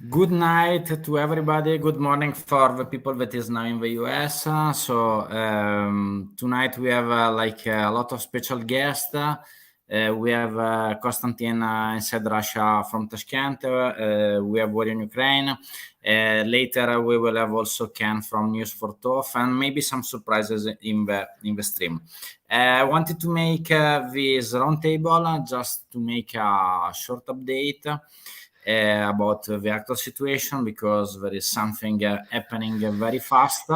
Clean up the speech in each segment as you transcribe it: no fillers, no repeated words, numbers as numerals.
Good night to everybody. Good morning for the people that is now in the US. Tonight we have a lot of special guests. We have Konstantin inside Russia from Tashkent. We have WiU in Ukraine. Later we will have also Ken from News for TOF and maybe some surprises in the stream. I wanted to make this roundtable just to make a short update about the actual situation, because there is something happening very fast.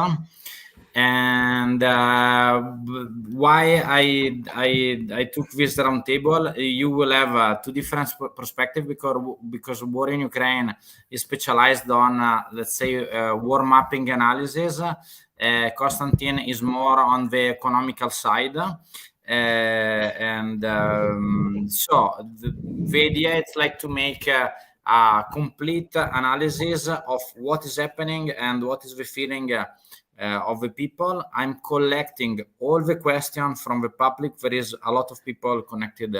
And why I took this roundtable, you will have two different perspectives, because war in Ukraine is specialized on, let's say, war mapping analysis. Konstantin is more on the economical side. So the idea is like to make a complete analysis of what is happening and what is the feeling of the people. I'm collecting all the questions from the public. There is a lot of people connected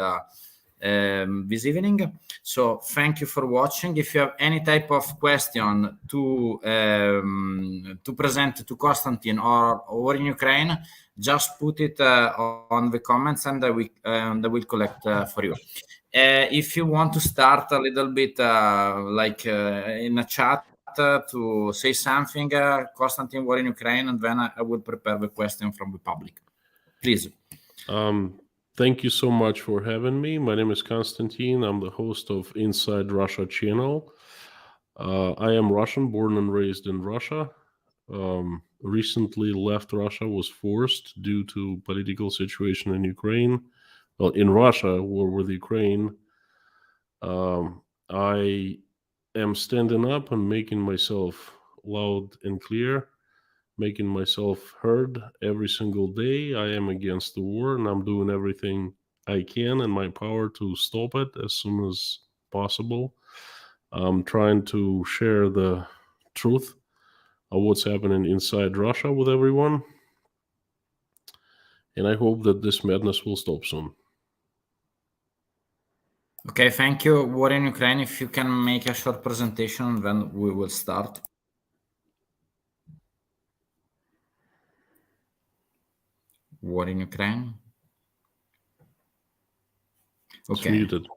this evening. So thank you for watching. If you have any type of question to present to Konstantin or in Ukraine, just put it on the comments and I will collect for you. If you want to start a little bit in a chat to say something, Konstantin, war in Ukraine, and then I will prepare the question from the public. Please. Thank you so much for having me. My name is Konstantin. I'm the host of Inside Russia channel. I am Russian, born and raised in Russia. Recently left Russia, was forced due to political situation in Ukraine. Well, in Russia, war with Ukraine. I am standing up and making myself loud and clear, making myself heard every single day. I am against the war, and I'm doing everything I can in my power to stop it as soon as possible. I'm trying to share the truth of what's happening inside Russia with everyone. And I hope that this madness will stop soon. Okay, thank you. War in Ukraine, if you can make a short presentation, then we will start. War in Ukraine. Okay. It's muted.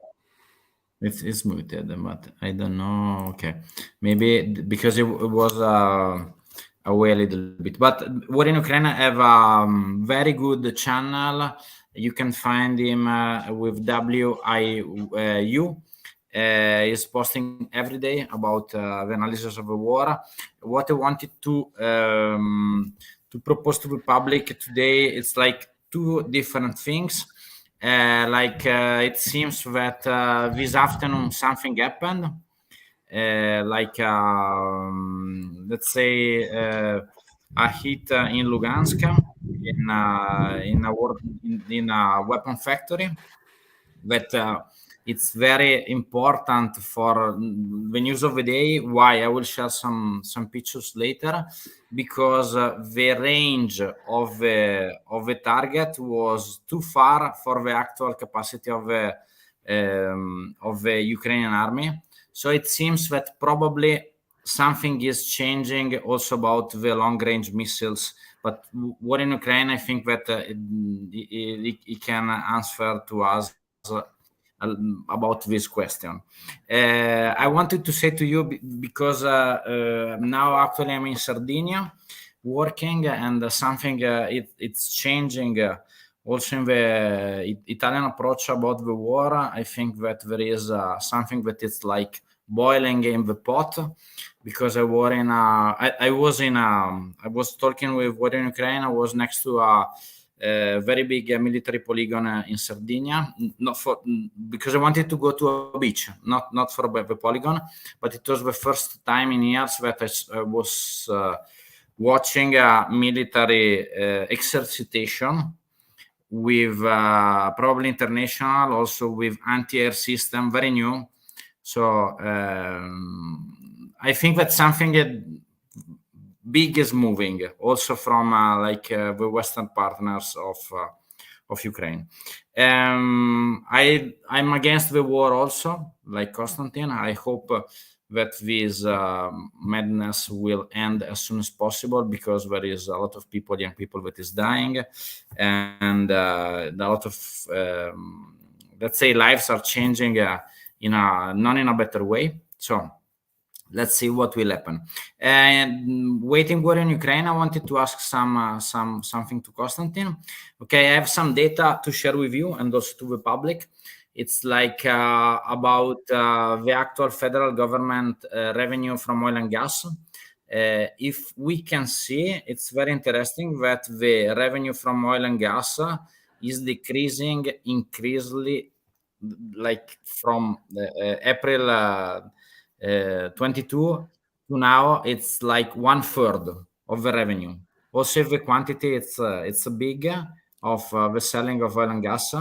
It's muted, but I don't know. Okay, maybe because it was away a little bit. But War in Ukraine have a very good channel. You can find him with WiU. He's posting every day about the analysis of the war. What I wanted to propose to the public today, it's like two different things. It seems that this afternoon something happened. Let's say a hit in Lugansk in a weapon factory. That it's very important for the news of the day. Why? I will share some pictures later, because the range of the target was too far for the actual capacity of the Ukrainian army. So it seems that probably something is changing also about the long-range missiles. But war in Ukraine, I think that it can answer to us about this question. I wanted to say to you, because now actually I'm in Sardinia working, and something it's changing also in the Italian approach about the war. I think that there is something that is like boiling in the pot, because I was talking with War in Ukraine. I was next to a very big military polygon in Sardinia, because I wanted to go to a beach, not for the polygon, but it was the first time in years that I was watching a military exercitation with probably international, also with anti-air system, very new. So I think that something big is moving also from the Western partners of Ukraine. I'm against the war also, like Konstantin. I hope that this madness will end as soon as possible, because there is a lot of people, young people, that is dying, and a lot of let's say lives are changing in a not in a better way. So let's see what will happen. And waiting war in Ukraine, I wanted to ask something to Konstantin. Okay, I have some data to share with you and also to the public. It's like about the actual federal government revenue from oil and gas. If we can see, it's very interesting that the revenue from oil and gas is decreasing increasingly, like from April 22 to now. It's like 1/3 of the revenue. Also, the quantity, it's big of the selling of oil and gas,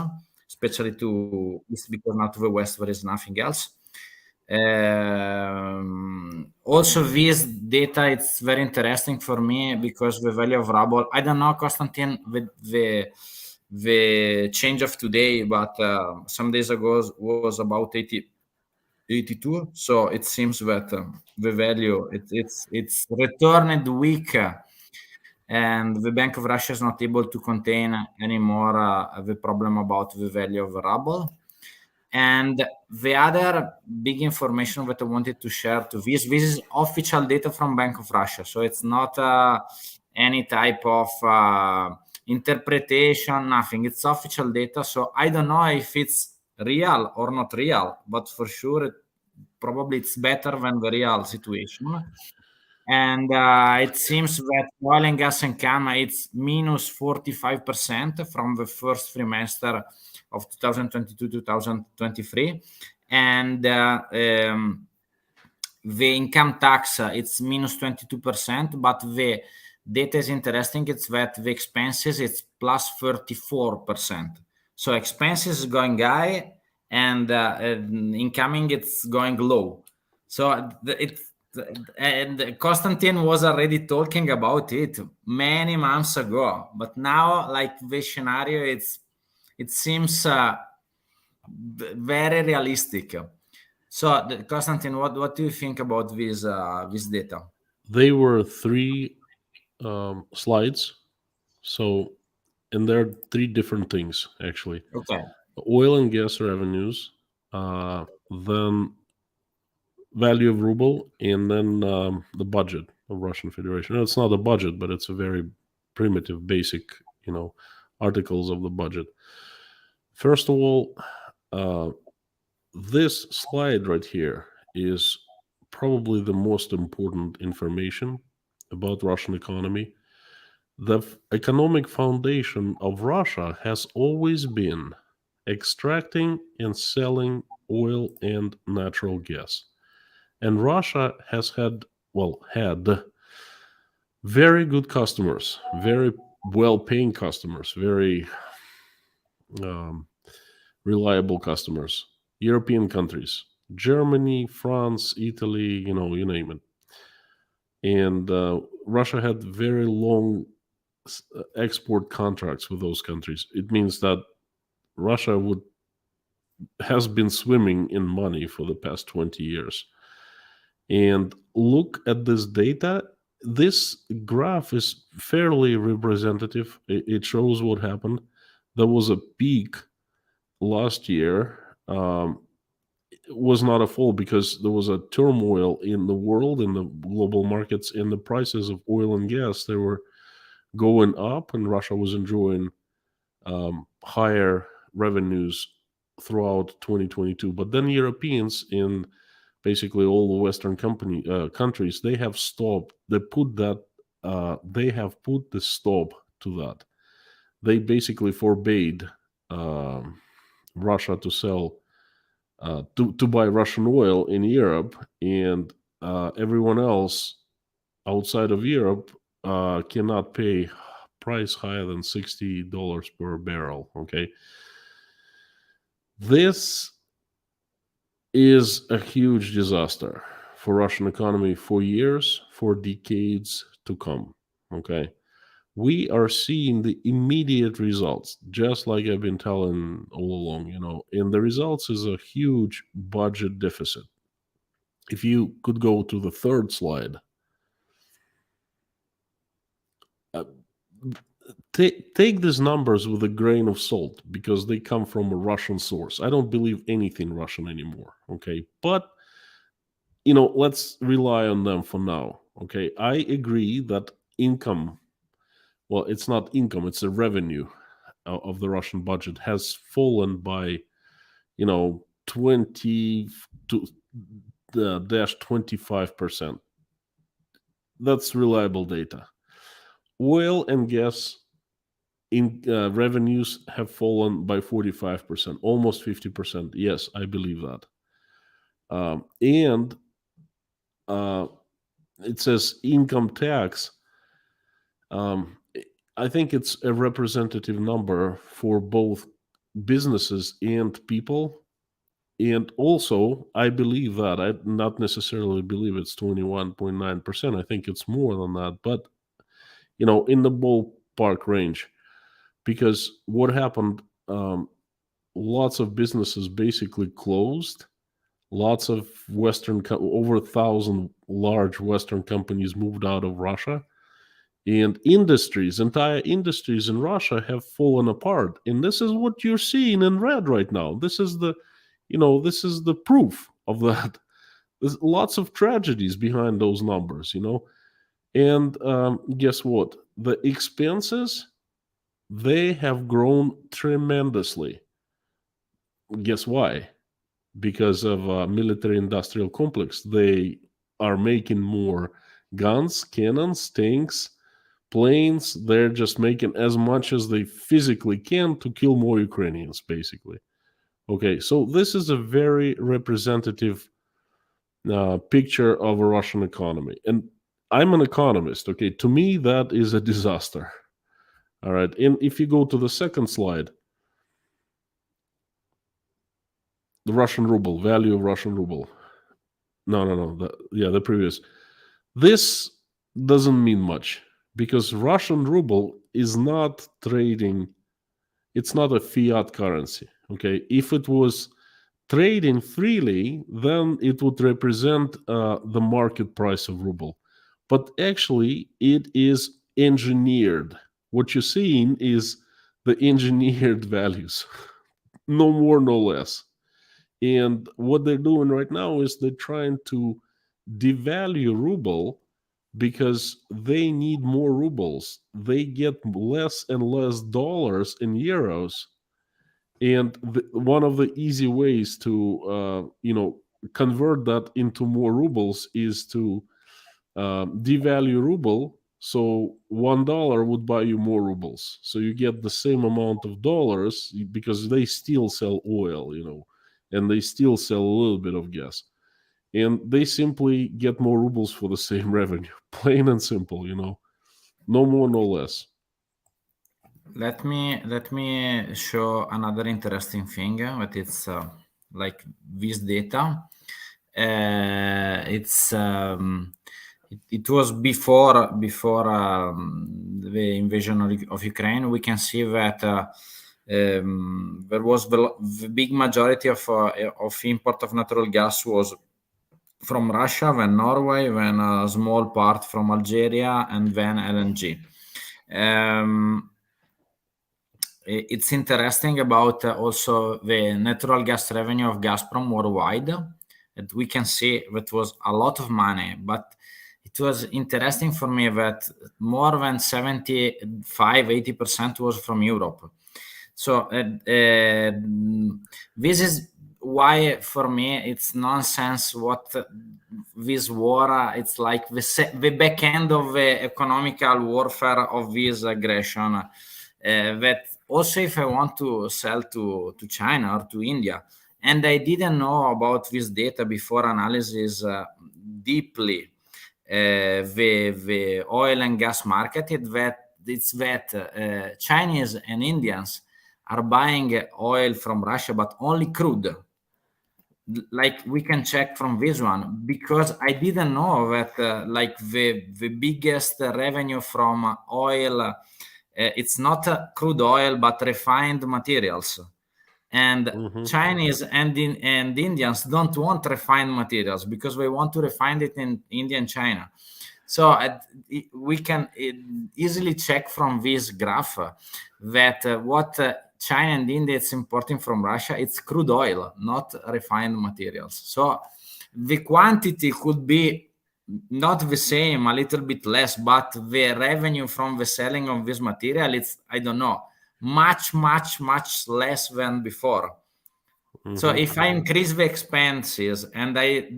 especially to east, because now to the west there is nothing else. Also, this data, it's very interesting for me because the value of ruble. I don't know, Konstantin, the change of today, but some days ago was about 82. So it seems that the value, it's returned weak, and the Bank of Russia is not able to contain anymore the problem about the value of the ruble. And the other big information that I wanted to share to this is official data from Bank of Russia. So it's not any type of interpretation, nothing. It's official data. So I don't know if it's real or not real, but for sure, probably it's better than the real situation. And it seems that oil and gas and CAM, it's minus 45% from the first trimester of 2022-2023. And the income tax, it's minus 22%, but the data is interesting. It's that the expenses, it's plus 34%. So expenses is going high, and incoming, it's going low. So and Konstantin was already talking about it many months ago, but now, like, the scenario, it seems very realistic. So, Konstantin, what do you think about this data? They were three slides. So, and there are three different things actually: Okay. oil and gas revenues, then value of ruble, and then the budget of Russian Federation. No, it's not a budget, but it's a very primitive, basic, articles of the budget. First of all, this slide right here is probably the most important information about Russian economy. The economic foundation of Russia has always been extracting and selling oil and natural gas. And Russia has had very good customers, very well paying customers, very reliable customers, European countries, Germany, France, Italy, you name it. And Russia had very long export contracts with those countries. It means that Russia has been swimming in money for the past 20 years. And look at this data. This graph is fairly representative. It shows what happened. There was a peak last year. It was not a fall because there was a turmoil in the world, in the global markets, and the prices of oil and gas, they were going up, and Russia was enjoying higher revenues throughout 2022. But then Europeans in basically all the Western countries, they have stopped. They have put the stop to that. They basically forbade Russia to sell, to buy Russian oil in Europe, and everyone else outside of Europe cannot pay price higher than $60 per barrel. Okay, this is a huge disaster for Russian economy for years, for decades to come. Okay, we are seeing the immediate results, just like I've been telling all along. And the results is a huge budget deficit. If you could go to the third slide. Take these numbers with a grain of salt because they come from a Russian source. I don't believe anything Russian anymore, okay? But, let's rely on them for now, okay? I agree that income, well, it's not income, it's a revenue of the Russian budget has fallen by, 20 to 25%. That's reliable data. Oil and gas revenues have fallen by 45%, almost 50%. Yes, I believe that. And it says income tax. I think it's a representative number for both businesses and people. And also, I believe that. I not necessarily believe it's 21.9%. I think it's more than that. But, in the ballpark range. Because what happened, lots of businesses basically closed. Lots of over 1,000 large Western companies moved out of Russia. And entire industries in Russia have fallen apart. And this is what you're seeing in red right now. This is the proof of that. There's lots of tragedies behind those numbers, And guess what? The expenses, they have grown tremendously. Guess why? Because of military-industrial complex. They are making more guns, cannons, tanks, planes. They're just making as much as they physically can to kill more Ukrainians, basically. Okay, so this is a very representative picture of a Russian economy. And I'm an economist, okay? To me, that is a disaster. All right, and if you go to the second slide, the Russian ruble, value of Russian ruble. No, the previous. This doesn't mean much because Russian ruble is not trading. It's not a fiat currency, okay? If it was trading freely, then it would represent the market price of ruble. But actually, it is engineered. What you're seeing is the engineered values, no more, no less. And what they're doing right now is they're trying to devalue ruble because they need more rubles. They get less and less dollars and euros. And one of the easy ways to, convert that into more rubles is to devalue ruble. So $1 would buy you more rubles. So you get the same amount of dollars because they still sell oil, and they still sell a little bit of gas. And they simply get more rubles for the same revenue. Plain and simple, no more, no less. Let me show another interesting thing. But it's like this data. It was before the invasion of Ukraine. We can see that there was the big majority of import of natural gas was from Russia, then Norway, then a small part from Algeria, and then LNG. It's interesting about also the natural gas revenue of Gazprom worldwide. And we can see that was a lot of money, but it was interesting for me that more than 75-80% was from Europe. So this is why for me it's nonsense what this war, it's like the back end of the economical warfare of this aggression. That also if I want to sell to China or to India, and I didn't know about this data before analysis deeply the oil and gas market, it's that Chinese and Indians are buying oil from Russia, but only crude. Like we can check from this one, because I didn't know that like the biggest revenue from oil, it's not crude oil, but refined materials. And Mm-hmm. Chinese and Indians don't want refined materials because they want to refine it in India and China. So we can easily check from this graph that what China and India is importing from Russia, it's crude oil, not refined materials. So the quantity could be not the same, a little bit less, but the revenue from the selling of this material, it's, I don't know, much less than before. So if I increase the expenses and I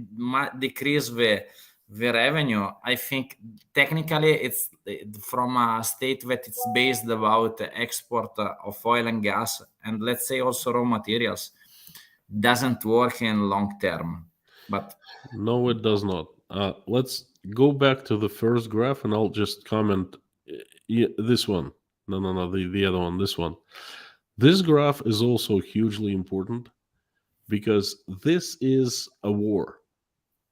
decrease the revenue, I think technically it's from a state that it's based about export of oil and gas, and let's say also raw materials, doesn't work in long term. But No, it does not. Let's go back to the first graph, and I'll just comment. This one. No, the other one. This one. This graph is also hugely important because this is a war.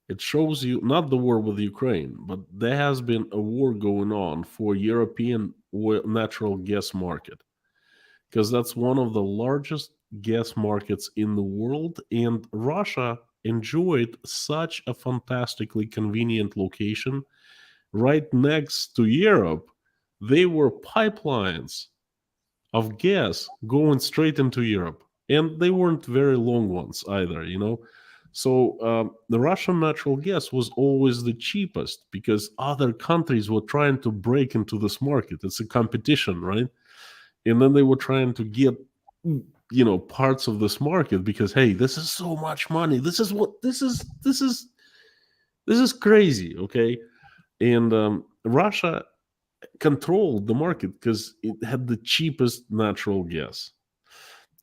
It shows you not the war with Ukraine, but there has been a war going on for European natural gas market, because that's one of the largest gas markets in the world, and Russia enjoyed such a fantastically convenient location right next to Europe. They were pipelines of gas going straight into Europe, and they weren't very long ones either, you know. So the Russian natural gas was always the cheapest because other countries were trying to break into this market. It's a competition, right? And then they were trying to get, you know, parts of this market because, hey, this is so much money. This is crazy, okay? And Russia controlled the market because it had the cheapest natural gas.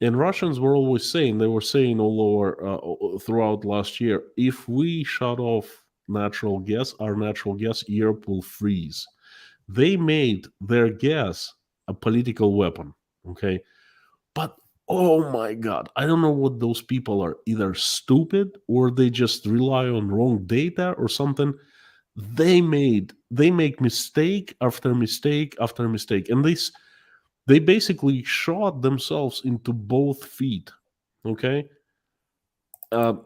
And Russians were always saying, they were saying all over throughout last year, if we shut off natural gas, our natural gas, Europe will freeze. They made their gas a political weapon, okay? But oh my God, I don't know what those people are, either stupid or they just rely on wrong data or something. They make mistake after mistake after mistake, and they basically shot themselves into both feet. Okay,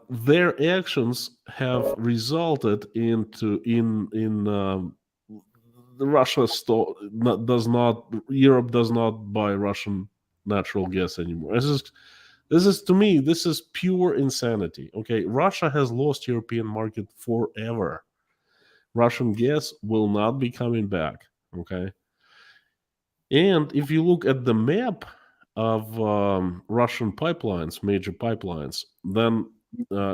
their actions have resulted into in the Russia does not Europe does not buy Russian natural gas anymore. This is to me, this is pure insanity. Okay, Russia has lost European market forever. Russian gas will not be coming back. Okay, and if you look at the map of Russian pipelines, major pipelines, then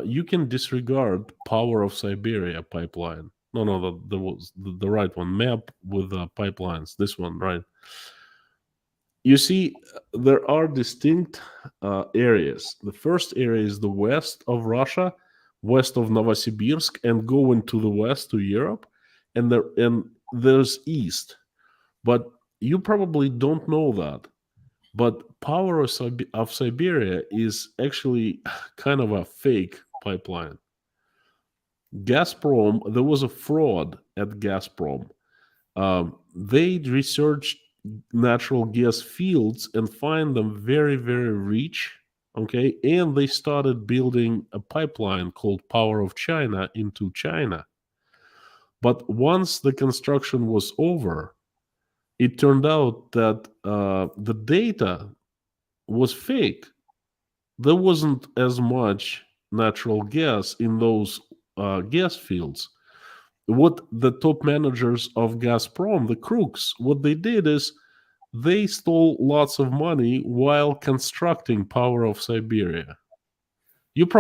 you can disregard Power of Siberia pipeline. No, the right one. Map with pipelines. This one, right? You see, there are distinct areas. The first area is the west of Russia, west of Novosibirsk, and going to the west to Europe, and there's east. But you probably don't know that. But Power of Siberia is actually kind of a fake pipeline. Gazprom, there was a fraud at Gazprom. They researched natural gas fields and find them very, very rich. Okay, and they started building a pipeline called Power of China into China. But once the construction was over, it turned out that the data was fake. There wasn't as much natural gas in those gas fields. What the top managers of Gazprom, the crooks, what they did is they stole lots of money while constructing Power of Siberia. You've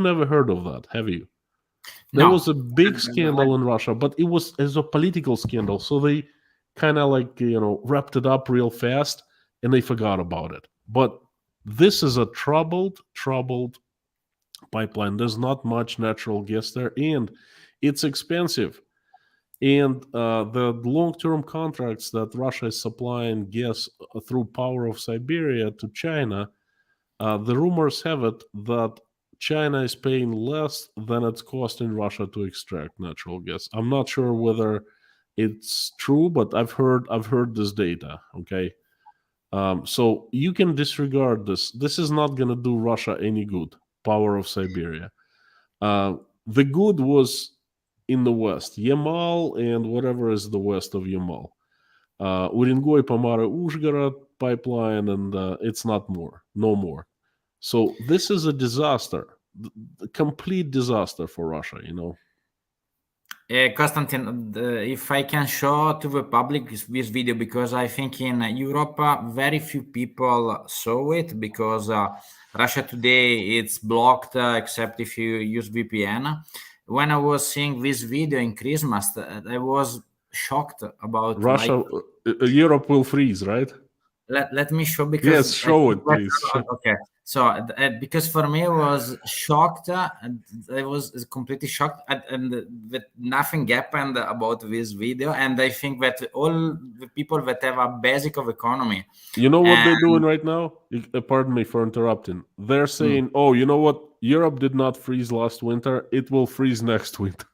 never heard of that, have you? There no. was a big scandal in Russia, but it was as a political scandal. So they kind of like, wrapped it up real fast and they forgot about it. But this is a troubled pipeline. There's not much natural gas there, and it's expensive. And the long-term contracts that Russia is supplying gas through Power of Siberia to China, the rumors have it that China is paying less than it's costing Russia to extract natural gas. I'm not sure whether it's true, but I've heard this data. Okay, So you can disregard this. This is not going to do Russia any good. Power of Siberia. The good was in the west, Yamal and whatever is the west of Yamal. Urengoy, Pomare, Uzhgorod pipeline, and it's not more, no more. So this is a disaster, the complete disaster for Russia, you know. Konstantin, if I can show to the public this video, because I think in Europe very few people saw it, because Russia today it's blocked except if you use VPN. When I was seeing this video in Christmas, I was shocked about Russia, Europe will freeze, right? Let me show, because yes, show it, please. Okay, so because for me I was shocked, I was completely shocked, and that nothing happened about this video, and I think that all the people that have a basic of economy, you know what they're doing right now? Pardon me for interrupting. They're saying, oh, you know what? Europe did not freeze last winter. It will freeze next winter.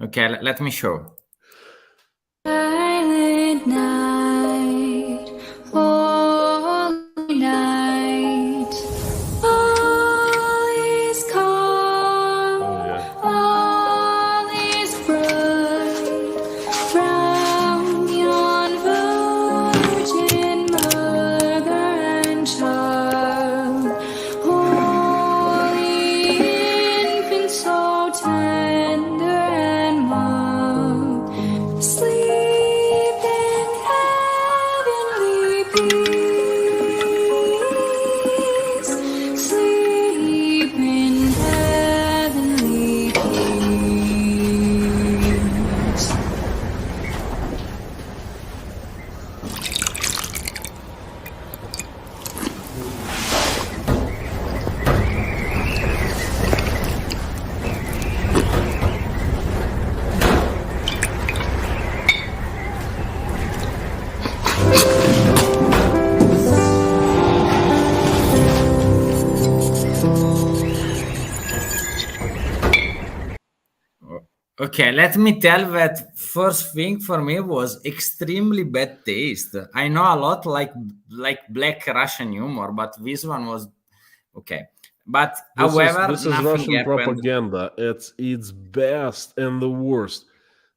Okay, let me show. Silent night, holy night, all is calm, all is bright, round yon virgin mother and child, holy infant, so tender and mild, sleep in heavenly peace, sleep in heavenly peace. Okay, let me tell that first thing for me was extremely bad taste. I know a lot like black Russian humor, but this one was okay. But however, this is nothing Russian happened. propaganda. It's best and the worst.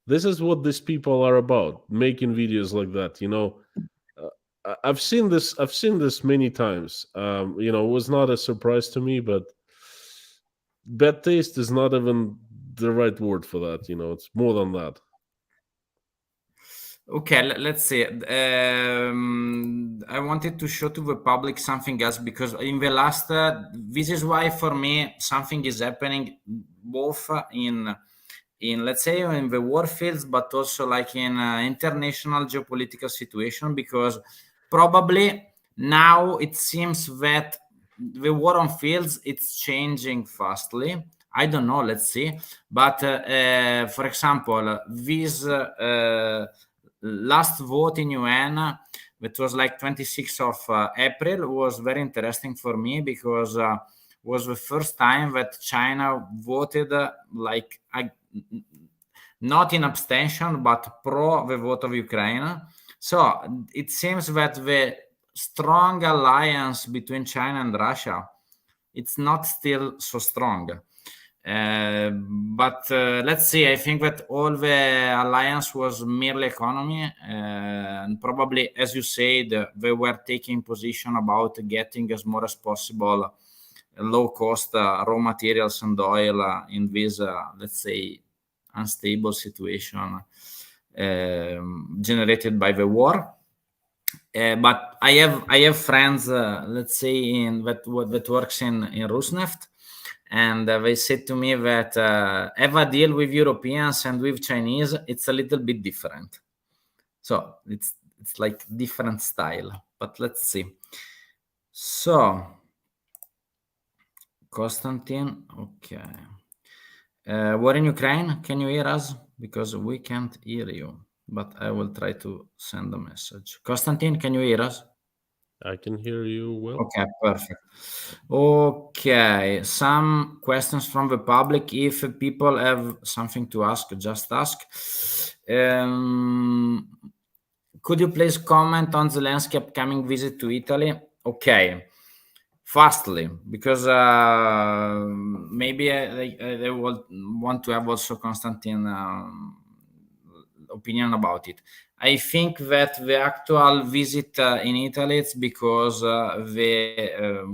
This is what these people are about, making videos like that. You know, I've seen this. I've seen this many times. You know, it was not a surprise to me, but bad taste is not even the right word for that. You know, it's more than that. Okay, let's see. I wanted to show to the public something else, because in the last, this is why for me something is happening both in let's say in the war fields, but also like in international geopolitical situation, because probably now it seems that the war on fields it's changing fastly. I don't know, let's see. But for example, this last vote in UN, that was like 26th of April, was very interesting for me, because was the first time that China voted like not in abstention but pro the vote of Ukraine. So it seems that the strong alliance between China and Russia, it's not still so strong. But let's see. I think that all the alliance was merely economy, and probably, as you said, they were taking position about getting as more as possible low cost raw materials and oil in this, let's say, unstable situation generated by the war. But I have friends, let's say, in that works in Rosneft. And they said to me that have a deal with Europeans and with Chinese, it's a little bit different. So it's like different style. But let's see. So, Konstantin, okay. War in Ukraine, can you hear us? Because we can't hear you. But I will try to send a message. Konstantin, can you hear us? I can hear you well. Okay, perfect. Okay, some questions from the public. If people have something to ask, just ask. Could you please comment on Zelensky upcoming visit to Italy? Okay, fastly, because maybe they will want to have also Constantine opinion about it. I think that the actual visit in Italy is because the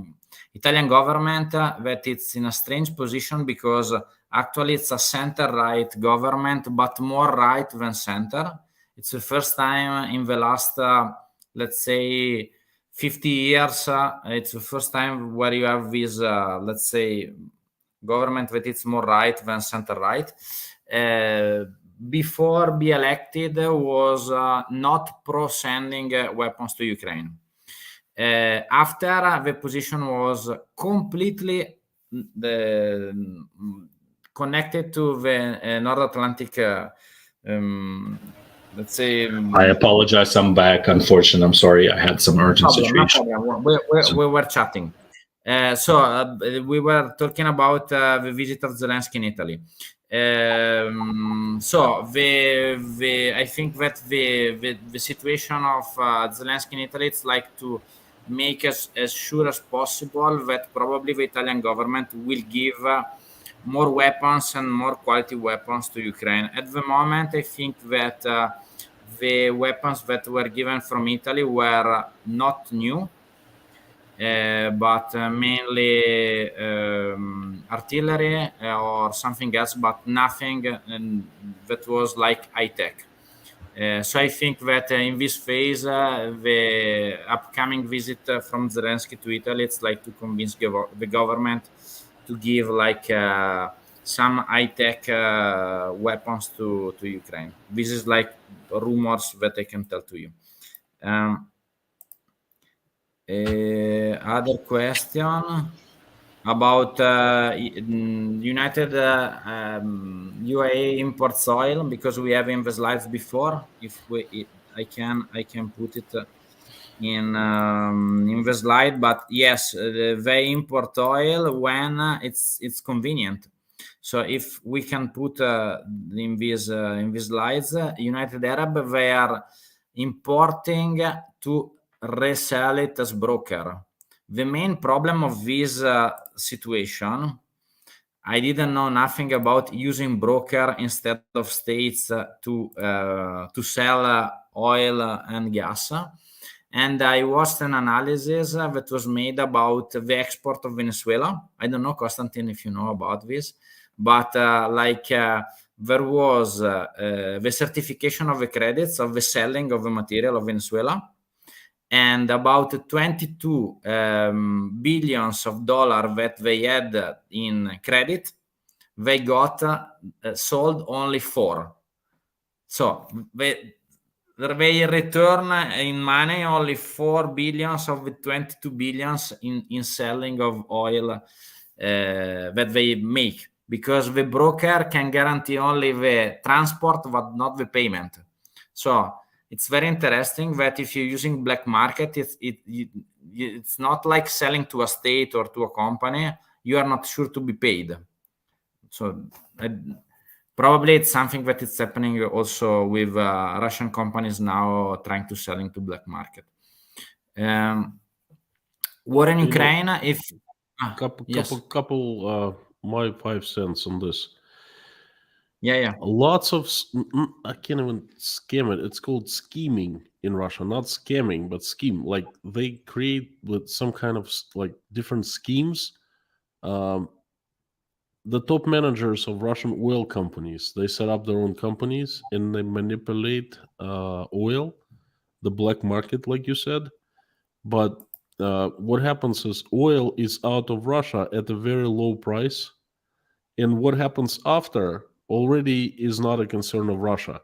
Italian government that it's in a strange position, because actually it's a center-right government, but more right than center. It's the first time in the last, let's say, 50 years, it's the first time where you have this, let's say, government that it's more right than center-right. Before be elected was not pro-sending weapons to Ukraine. After, the position was completely connected to the North Atlantic, let's say. I apologize. I'm back. Unfortunately, I'm sorry. I had some urgent situation. No problem. We were chatting. We were talking about the visit of Zelensky in Italy. I think that the situation of Zelensky in Italy, it's like to make us as sure as possible that probably the Italian government will give more weapons and more quality weapons to Ukraine. At the moment, I think that the weapons that were given from Italy were not new, but mainly artillery or something else, but nothing that was like high tech. So I think that in this phase, the upcoming visit from Zelensky to Italy, it's like to convince the government to give like some high tech weapons to Ukraine. This is like rumors that I can tell to you. Other question about United UAE imports oil, because we have in the slides before. If I can put it in the slide, but yes, they import oil when it's convenient. So if we can put in these slides, United Arab, they are importing to resell it as broker. The main problem of this situation, I didn't know nothing about using broker instead of states to sell oil and gas. And I watched an analysis that was made about the export of Venezuela. I don't know, Constantine, if you know about this, but there was the certification of the credits of the selling of the material of Venezuela, and about 22 billions of dollars that they had in credit, they got sold only 4. So they return in money only 4 billions of the 22 billions in selling of oil that they make, because the broker can guarantee only the transport but not the payment. So it's very interesting that if you're using black market, it's not like selling to a state or to a company. You are not sure to be paid. So probably it's something that is happening also with Russian companies now trying to sell into black market. War in Ukraine, couple my 5 cents on this. Yeah. Lots of I can't even scam it. It's called scheming in Russia, not scamming, but scheme. Like they create with some kind of like different schemes. The top managers of Russian oil companies, they set up their own companies and they manipulate oil, the black market, like you said. But what happens is oil is out of Russia at a very low price, and what happens after already is not a concern of Russia.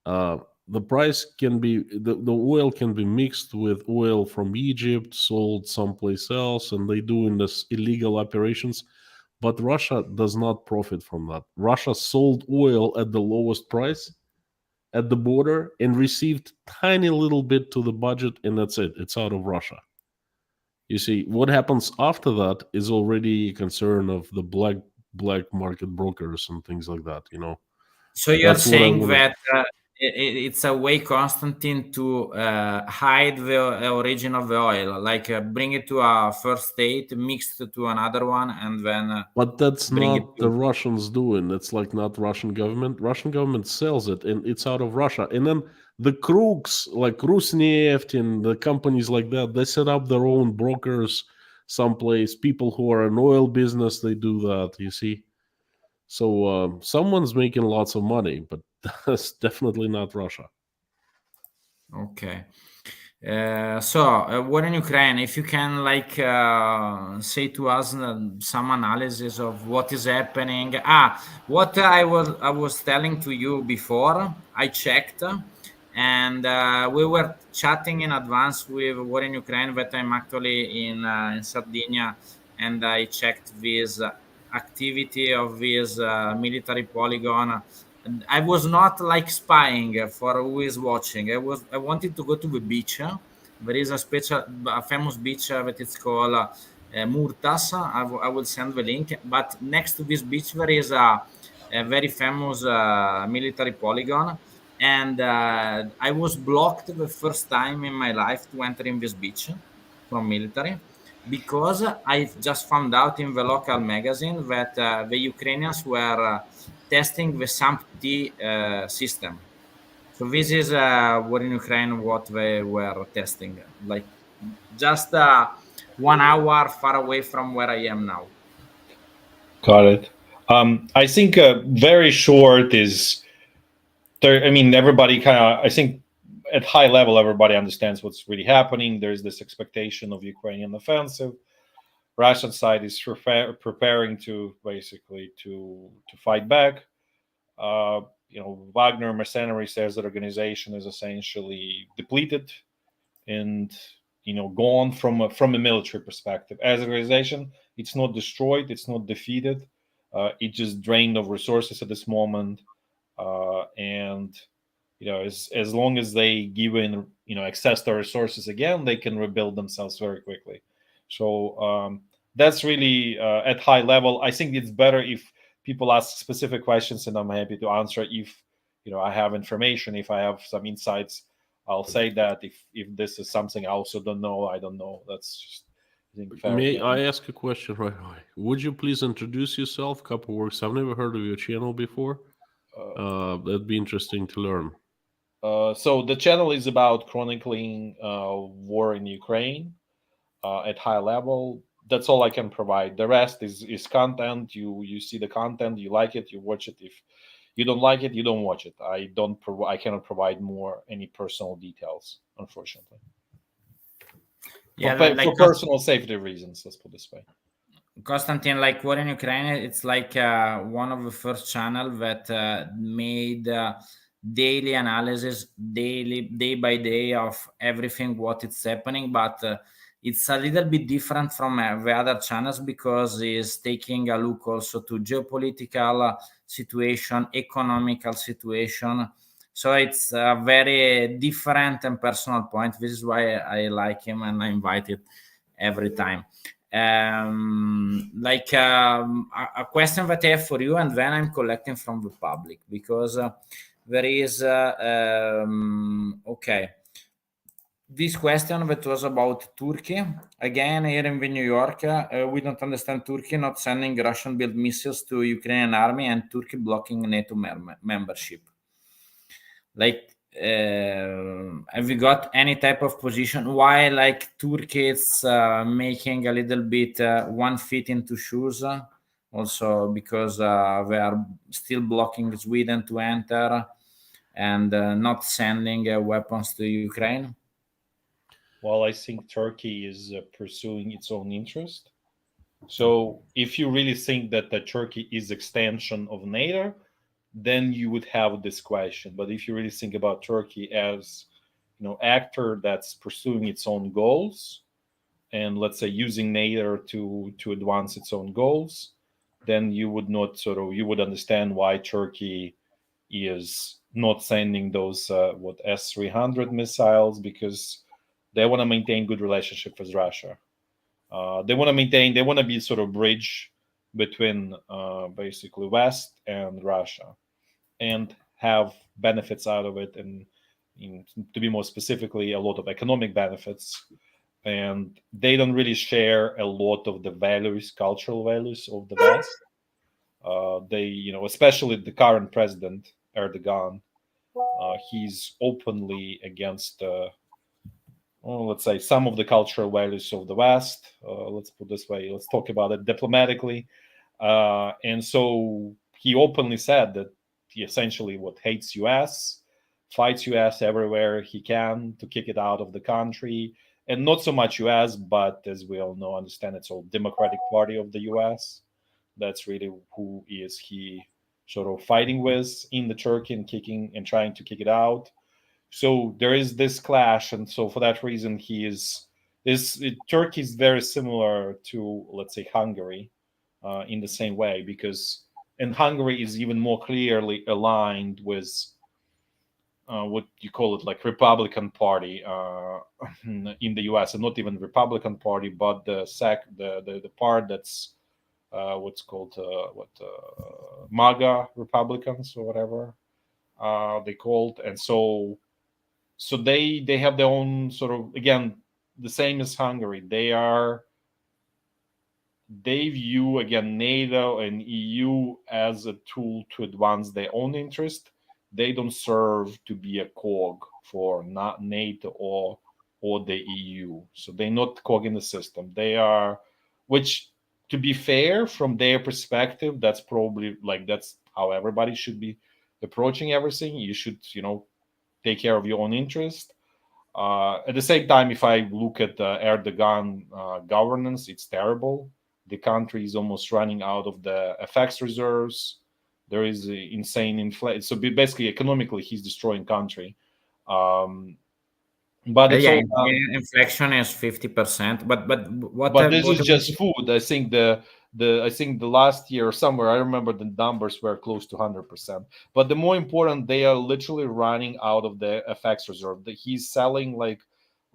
The price can be, the oil can be mixed with oil from Egypt, sold someplace else, and they do in this illegal operations. But Russia does not profit from that. Russia sold oil at the lowest price at the border and received tiny little bit to the budget, and that's it. It's out of Russia. You see, what happens after that is already a concern of the black market brokers and things like that, you know. So you're saying that it's a way, Constantine, to hide the origin of the oil, like bring it to a first state, mix it to another one, and then But that's bring it not to. the Russians doing. It's like not Russian government. Russian government sells it, and it's out of Russia. And then the crooks like Rusneft and the companies like that, they set up their own brokers someplace. People who are in oil business, they do that. You see. So someone's making lots of money, but that's definitely not Russia. Okay. War in Ukraine, if you can say to us some analysis of what is happening. What I was telling to you before, I checked, and we were chatting in advance with War in Ukraine that I'm actually in Sardinia, and I checked this activity of this military polygon. And I was not like spying for who is watching. I wanted to go to the beach. There is a famous beach that it's called Murtas. I will send the link. But next to this beach there is a very famous military polygon, and I was blocked the first time in my life to enter in this beach from military, because I just found out in the local magazine that the Ukrainians were testing the SAMP-T system. So this is what in Ukraine what they were testing, like just 1 hour far away from where I am now. Got it. I think very short is there. I mean, everybody kind of. I think at high level, everybody understands what's really happening. There's this expectation of Ukrainian offensive. Russian side is preparing to basically to fight back. Wagner mercenary says that organization is essentially depleted and gone from a military perspective. As an organization, it's not destroyed, it's not defeated. It just drained of resources at this moment, and as long as they give in access to resources again, they can rebuild themselves very quickly. So that's really at high level. I think it's better if people ask specific questions, and I'm happy to answer if I have information, if I have some insights. I'll say that if this is something I also don't know, I don't know. That's just, I think, fair. May I ask a question right away? Would you please introduce yourself? Couple words. I've never heard of your channel before. That'd be interesting to learn. So the channel is about chronicling war in Ukraine at high level. That's all I can provide. The rest is content. You see the content, you like it, you watch it. If you don't like it, you don't watch it. I cannot provide any personal details, unfortunately. Yeah, for personal safety reasons, let's put it this way. Constantine, like War in Ukraine, it's like one of the first channel that made daily analysis, day by day of everything what it's happening, but it's a little bit different from the other channels because it's taking a look also to geopolitical situation, economical situation. So it's a very different and personal point. This is why I like him and I invite it every time. A question that I have for you, and then I'm collecting from the public because there is this question that was about Turkey. Again, here in New York, we don't understand Turkey not sending Russian-built missiles to Ukrainian army and Turkey blocking NATO membership. Have you got any type of position why Turkey is making a little bit one feet into shoes, also because they are still blocking Sweden to enter and not sending weapons to Ukraine? Well, I think Turkey is pursuing its own interest. So if you really think that the Turkey is extension of NATO, then you would have this question. But if you really think about Turkey as actor that's pursuing its own goals and let's say using NATO to advance its own goals, then you would not you would understand why Turkey is not sending those S-300 missiles, because they want to maintain good relationship with Russia. They want to be sort of bridge between basically West and Russia. And have benefits out of it, and to be more specifically, a lot of economic benefits. And they don't really share a lot of the values, cultural values of the West. They, especially the current president, Erdogan, he's openly against, let's say, some of the cultural values of the West. Let's put it this way. Let's talk about it diplomatically. And so he openly said that he essentially hates US, fights US everywhere he can to kick it out of the country. And not so much US, but as we all know, understand, it's all Democratic Party of the US. That's really who is he sort of fighting with in the Turkey and trying to kick it out. So there is this clash, and so for that reason, Turkey is very similar to, let's say, Hungary, in the same way, and Hungary is even more clearly aligned with what you call it, like Republican Party in the US, and not even Republican Party, but the part that's what's called MAGA Republicans or whatever they called, and so they have their own sort of, again, the same as Hungary. They view, again, NATO and EU as a tool to advance their own interest. They don't serve to be a cog for not NATO or the EU. So they're not cog in the system. They are, which, to be fair, from their perspective, that's probably that's how everybody should be approaching everything. You should, take care of your own interest. At the same time, if I look at Erdogan governance, it's terrible. The country is almost running out of the FX reserves. There is insane inflation. So basically, economically, he's destroying country. But it's inflation is 50%. But this is just food. I think the last year or somewhere, I remember the numbers were close to 100%. But the more important, they are literally running out of the FX reserve. He's selling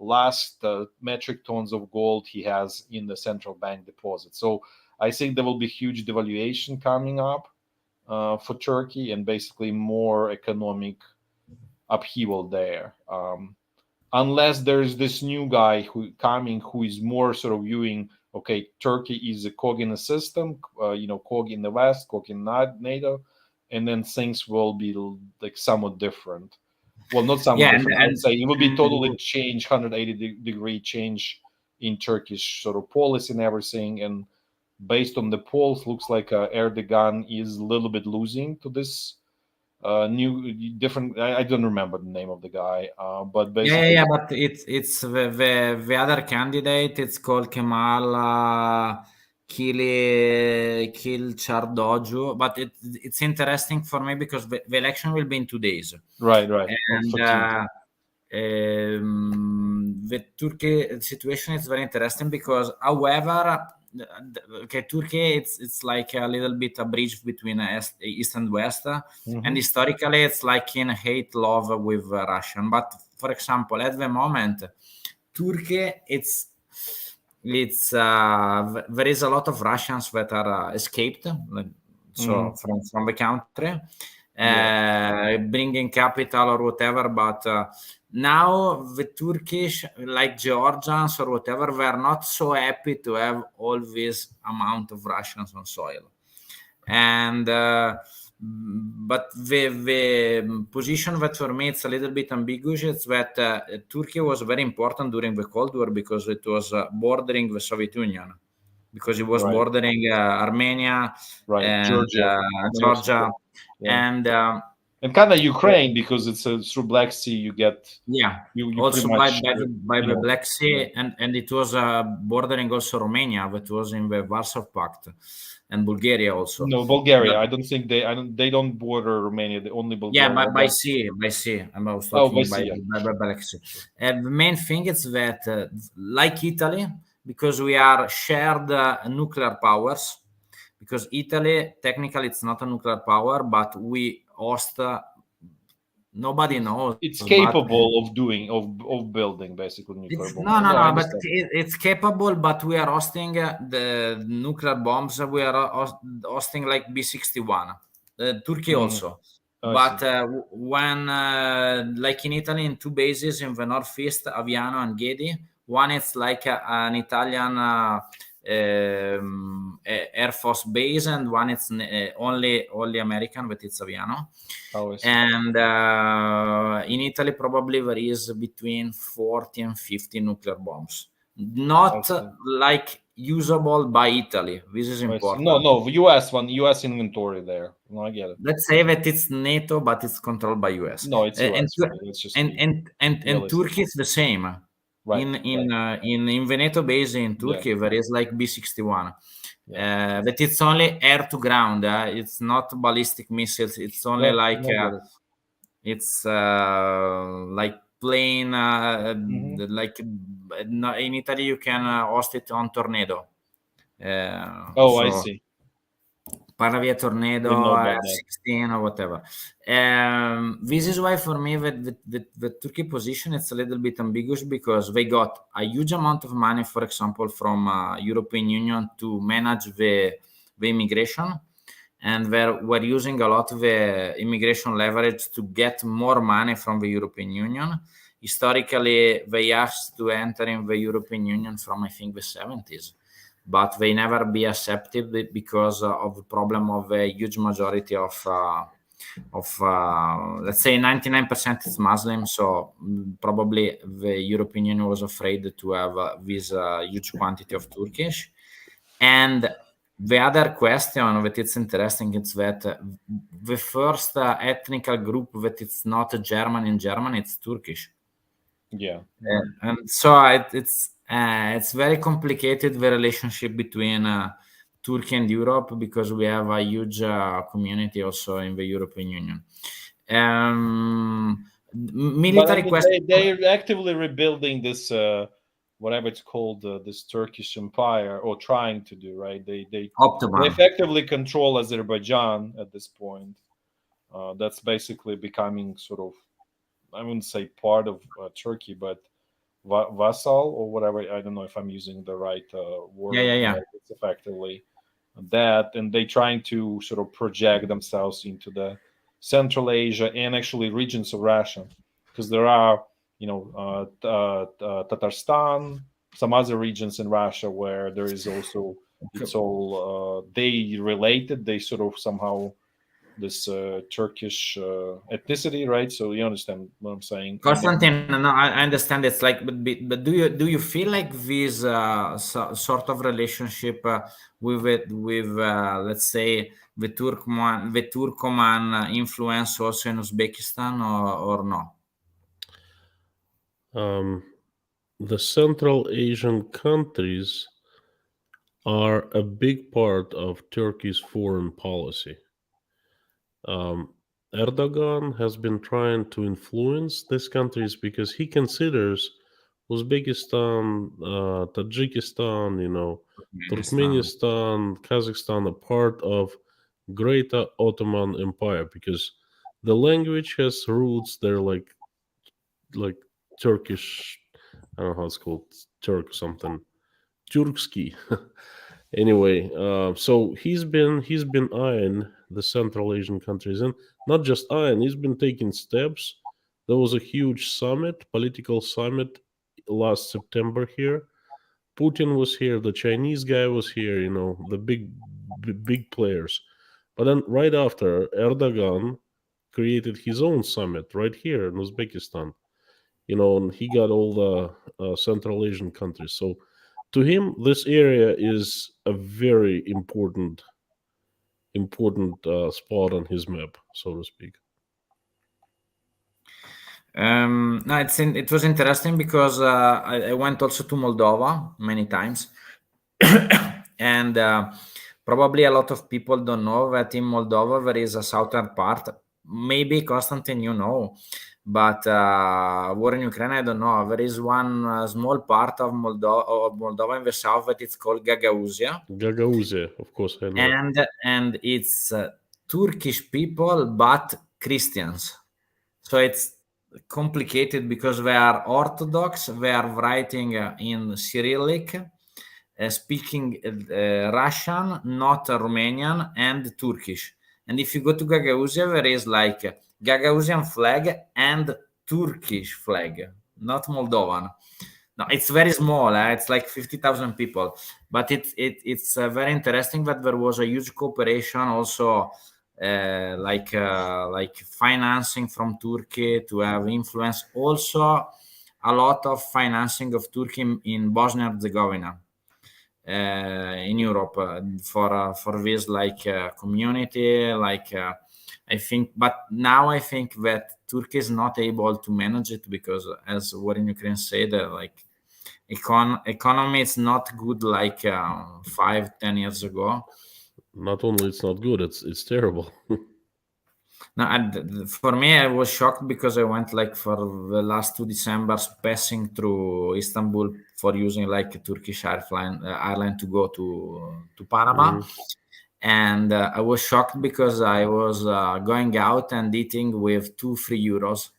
last metric tons of gold he has in the central bank deposit. So I think there will be huge devaluation coming up for Turkey, and basically more economic upheaval there. Unless there's this new guy who is more sort of viewing, okay, Turkey is a cog in the system, cog in the West, cog in NATO, and then things will be somewhat different. Well, not somewhat different. I'd say it will be totally 180-degree change in Turkish sort of policy and everything. And based on the polls, looks like Erdogan is a little bit losing to this different. I don't remember the name of the guy, but basically, but it's the other candidate. It's called Kemal Kılıçdaroğlu, but it's interesting for me because the election will be in 2 days. Right. And the Turkey situation is very interesting because, however, Turkey, it's like a little bit a bridge between East and West, and historically it's like in hate-love with Russia. But for example, at the moment, Turkey, there is a lot of Russians that are escaped, from the country, bringing capital or whatever. But now the Turkish, like Georgians or whatever, were not so happy to have all this amount of Russians on soil. And but the position that for me it's a little bit ambiguous is that Turkey was very important during the Cold War because it was bordering the Soviet Union, because it was bordering Armenia and Georgia. And kind of Ukraine, because it's through Black Sea. You get you also by the Black Sea, and it was bordering also Romania, that was in the Warsaw Pact, and Bulgaria also. No, Bulgaria. But I don't think they don't border Romania. They only Bulgaria. Yeah, by sea. I was talking by Black Sea. And the main thing is that, like Italy, because we are shared nuclear powers. Because Italy, technically, it's not a nuclear power, but we host. Nobody knows. It's capable of building basically nuclear bombs. No, but it's capable. But we are hosting the nuclear bombs. We are hosting like B-61. Turkey also. But when, like in Italy, in two bases in the northeast, Aviano and Gedi, one is like an Italian Air Force base, and one it's only American, but it's Aviano. And in Italy, probably there is between 40 and 50 nuclear bombs. Not like usable by Italy. This is important. No, US inventory there. No, I get it. Let's say that it's NATO, but it's controlled by US. No, it's US. And Turkey is the same. Right. In Veneto base in Turkey, there is like B-61. That it's only air to ground. It's not ballistic missiles. It's only it's like plane. Like in Italy, you can host it on Tornado. I see. Paravia Tornado, F-16 or whatever. This is why for me the Turkey position it's a little bit ambiguous, because they got a huge amount of money, for example, from European Union to manage the immigration, and we're using a lot of the immigration leverage to get more money from the European Union. Historically, they asked to enter in the European Union from, I think, the 70s. But they never be accepted because of the problem of a huge majority of let's say 99% is Muslim. So probably the European Union was afraid to have this huge quantity of Turkish. And the other question that it's interesting is that the first ethnic group that it's not German in Germany, it's Turkish. Yeah. And so it's very complicated, the relationship between Turkey and Europe, because we have a huge community also in the European Union. Military question. They're actively rebuilding this, whatever it's called, this Turkish empire, or trying to do, right? They effectively control Azerbaijan at this point. That's basically becoming sort of, I wouldn't say part of Turkey, but vassal or whatever. I don't know if I'm using the right word. Yeah. It's effectively that, and they trying to sort of project themselves into the Central Asia and actually regions of Russia, because there are, Tatarstan, some other regions in Russia where there is also, it's all they related. They sort of somehow this Turkish ethnicity, right? So you understand what I'm saying? Constantine, no, I understand. It's like, but do you feel like this sort of relationship with let's say the Turkoman influence also in Uzbekistan, or no? The Central Asian countries are a big part of Turkey's foreign policy. Erdogan has been trying to influence these countries because he considers Uzbekistan, Tajikistan, Turkmenistan, Kazakhstan a part of Greater Ottoman Empire, because the language has roots. They're like Turkish. I don't know how it's called, Turk something, Turksky. Anyway, so he's been eyeing the Central Asian countries, and not just eyeing, he's been taking steps. There was a huge political summit last September here. Putin was here, the Chinese guy was here, the big players. But then right after, Erdogan created his own summit right here in Uzbekistan. And he got all the Central Asian countries. So to him, this area is a very important spot on his map, so to speak. No, it was interesting because I went also to Moldova many times, and probably a lot of people don't know that in Moldova there is a southern part. Maybe Constantine, but war in Ukraine, I don't know. There is one small part of Moldova in the south that it's called Gagauzia. Gagauzia, of course, I know. And it's Turkish people but Christians. So it's complicated because they are Orthodox. They are writing in Cyrillic, speaking Russian, not Romanian, and Turkish. And if you go to Gagausia, there is like Gagausian flag and Turkish flag, not Moldovan. No, it's very small. It's like 50,000 people, but it's very interesting that there was a huge cooperation also, like financing from Turkey to have influence. Also, a lot of financing of Turkey in Bosnia and Herzegovina, in Europe, for this like community, like. I think, but now I think that Turkey is not able to manage it because, as war in Ukraine said, like economy is not good like 5-10 years ago. Not only it's not good, it's terrible. No, and for me, I was shocked because I went like for the last 2 Decembers passing through Istanbul for using like a Turkish airline to go to Panama. And I was shocked because I was going out and eating with 2-3 euros,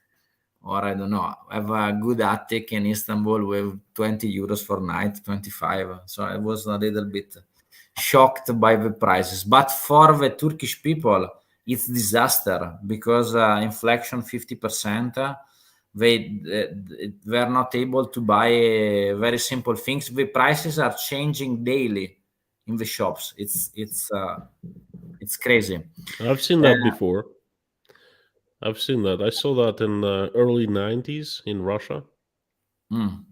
or I don't know, have a good attic in Istanbul with 20 euros for night, 25. So I was a little bit shocked by the prices. But for the Turkish people, it's disaster because inflation 50%. They're not able to buy very simple things. The prices are changing daily in the shops. It's crazy. I've seen that before. I've seen that. I saw that in the early 90s in Russia. No,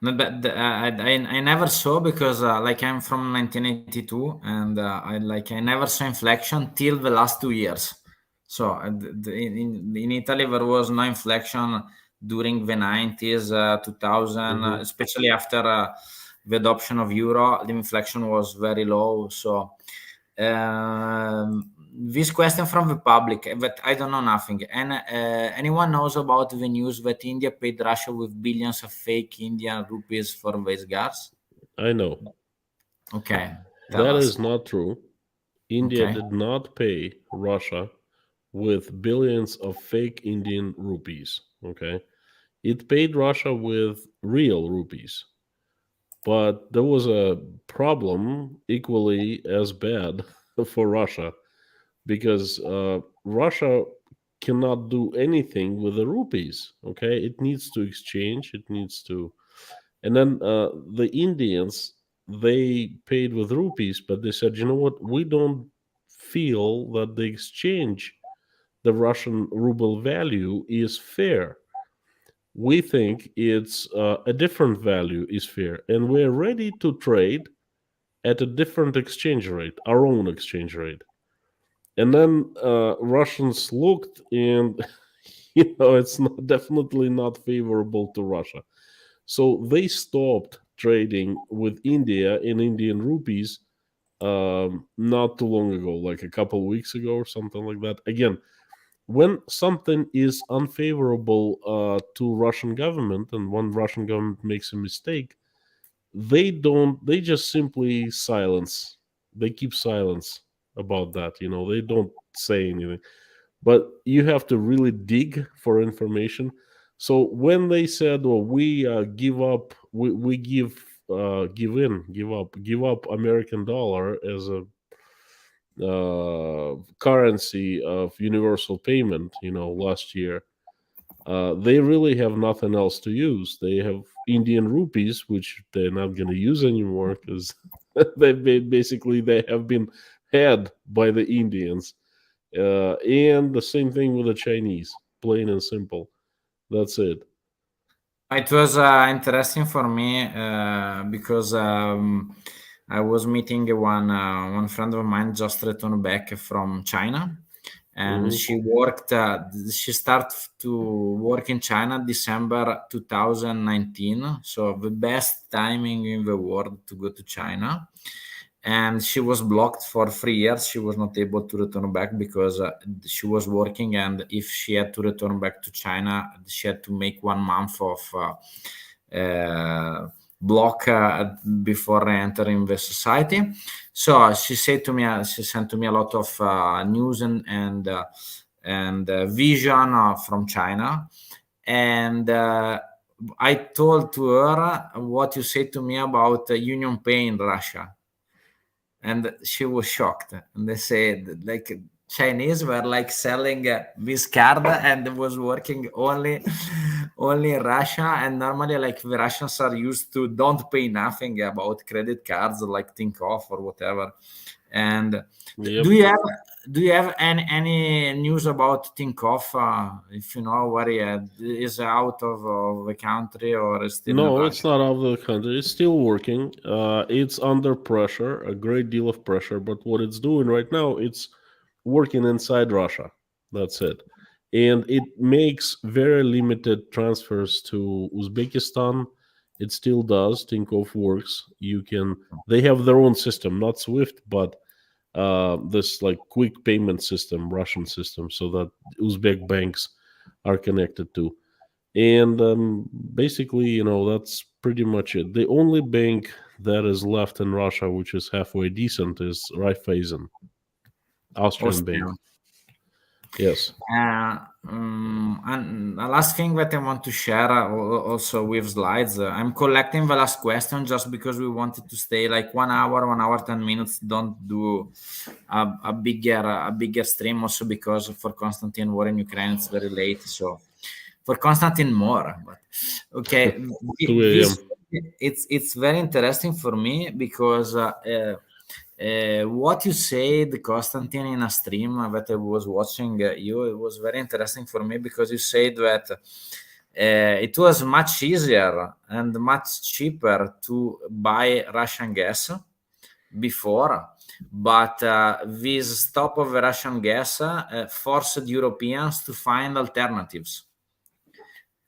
but I never saw because like I'm from 1982 and I never saw inflation till the last 2 years. So in Italy there was no inflation during the 90s, 2000, especially after the adoption of euro. The inflation was very low. So this question from the public, but I don't know nothing. And anyone knows about the news that India paid Russia with billions of fake Indian rupees for these gas? I know. Okay, That is not true. India Okay. did not pay Russia with billions of fake Indian rupees. Okay. It paid Russia with real rupees. But there was a problem equally as bad for Russia because Russia cannot do anything with the rupees. Okay. It needs to exchange, it needs to. And then the Indians, they paid with rupees, but they said, you know what? We don't feel that the exchange, the Russian ruble value is fair. We think it's a different value is fair. And we're ready to trade at a different exchange rate, our own exchange rate. And then Russians looked and, it's definitely not favorable to Russia. So they stopped trading with India in Indian rupees not too long ago, like a couple of weeks ago or something like that. Again, when something is unfavorable to Russian government and when Russian government makes a mistake, they just simply silence. They keep silence about that. They don't say anything. But you have to really dig for information. So when they said, "Well, we give up, we give up American dollar as a currency of universal payment," last year, they really have nothing else to use. They have Indian rupees, which they're not going to use anymore because they have been had by the Indians. And the same thing with the Chinese, plain and simple. That's it. It was interesting for me because I was meeting one friend of mine just returned back from China, and she worked. She started to work in China December 2019, so the best timing in the world to go to China. And she was blocked for 3 years. She was not able to return back because she was working, and if she had to return back to China, she had to make 1 month of block before entering the society. So she said to me, she sent to me a lot of news and vision from China, and I told to her what you said to me about Union Pay in Russia. and she was shocked. And they said like Chinese were like selling this card and it was working only in Russia. And normally like the Russians are used to don't pay nothing about credit cards like Tinkoff or whatever. And Yep. do you have any news about Tinkoff? If you know where he is out of the country or is still in No, Russia? it's not out of the country. It's still working. It's under pressure, a great deal of pressure. But what it's doing right now, it's working inside Russia. That's it. And it makes very limited transfers to Uzbekistan. It still does. Tinkoff works. They have their own system, not SWIFT, but this like quick payment system, Russian system, so that Uzbek banks are connected to. And basically, that's pretty much it. The only bank that is left in Russia, which is halfway decent, is Raiffeisen, Austrian bank. Yes. And the last thing that I want to share also with slides, I'm collecting the last question just because we wanted to stay like 1 hour, 1 hour, 10 minutes. Don't do a bigger stream also because for Konstantin war in Ukraine, it's very late. So for Konstantin more, but okay. 2 a.m. It's very interesting for me because what you said, Konstantin, in a stream that I was watching you, it was very interesting for me because you said that it was much easier and much cheaper to buy Russian gas before, but this stop of the Russian gas forced Europeans to find alternatives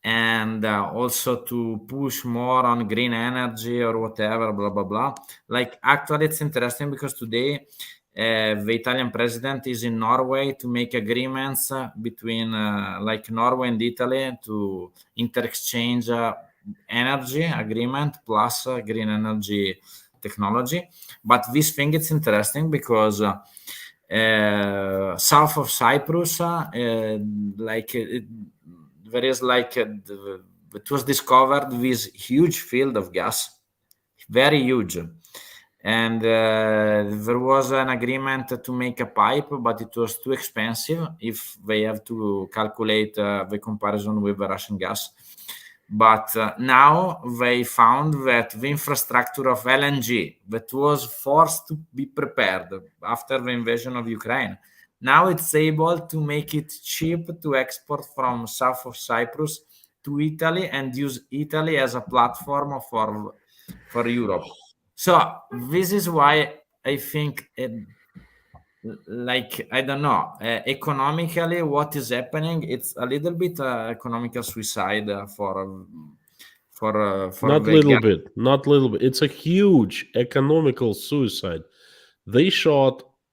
and also to push more on green energy or whatever, blah, blah, blah. Like, actually, it's interesting because today the Italian president is in Norway to make agreements between like Norway and Italy to interexchange energy agreement plus green energy technology. But this thing is interesting because south of Cyprus, there is like it was discovered this huge field of gas, very huge, and there was an agreement to make a pipe, but it was too expensive if they have to calculate the comparison with the Russian gas. But now they found that the infrastructure of LNG that was forced to be prepared after the invasion of Ukraine, now it's able to make it cheap to export from south of Cyprus to Italy and use Italy as a platform for Europe. So this is why I think, I don't know, economically, what is happening? It's a little bit economical suicide for Not the little bit, not little bit. It's a huge economical suicide.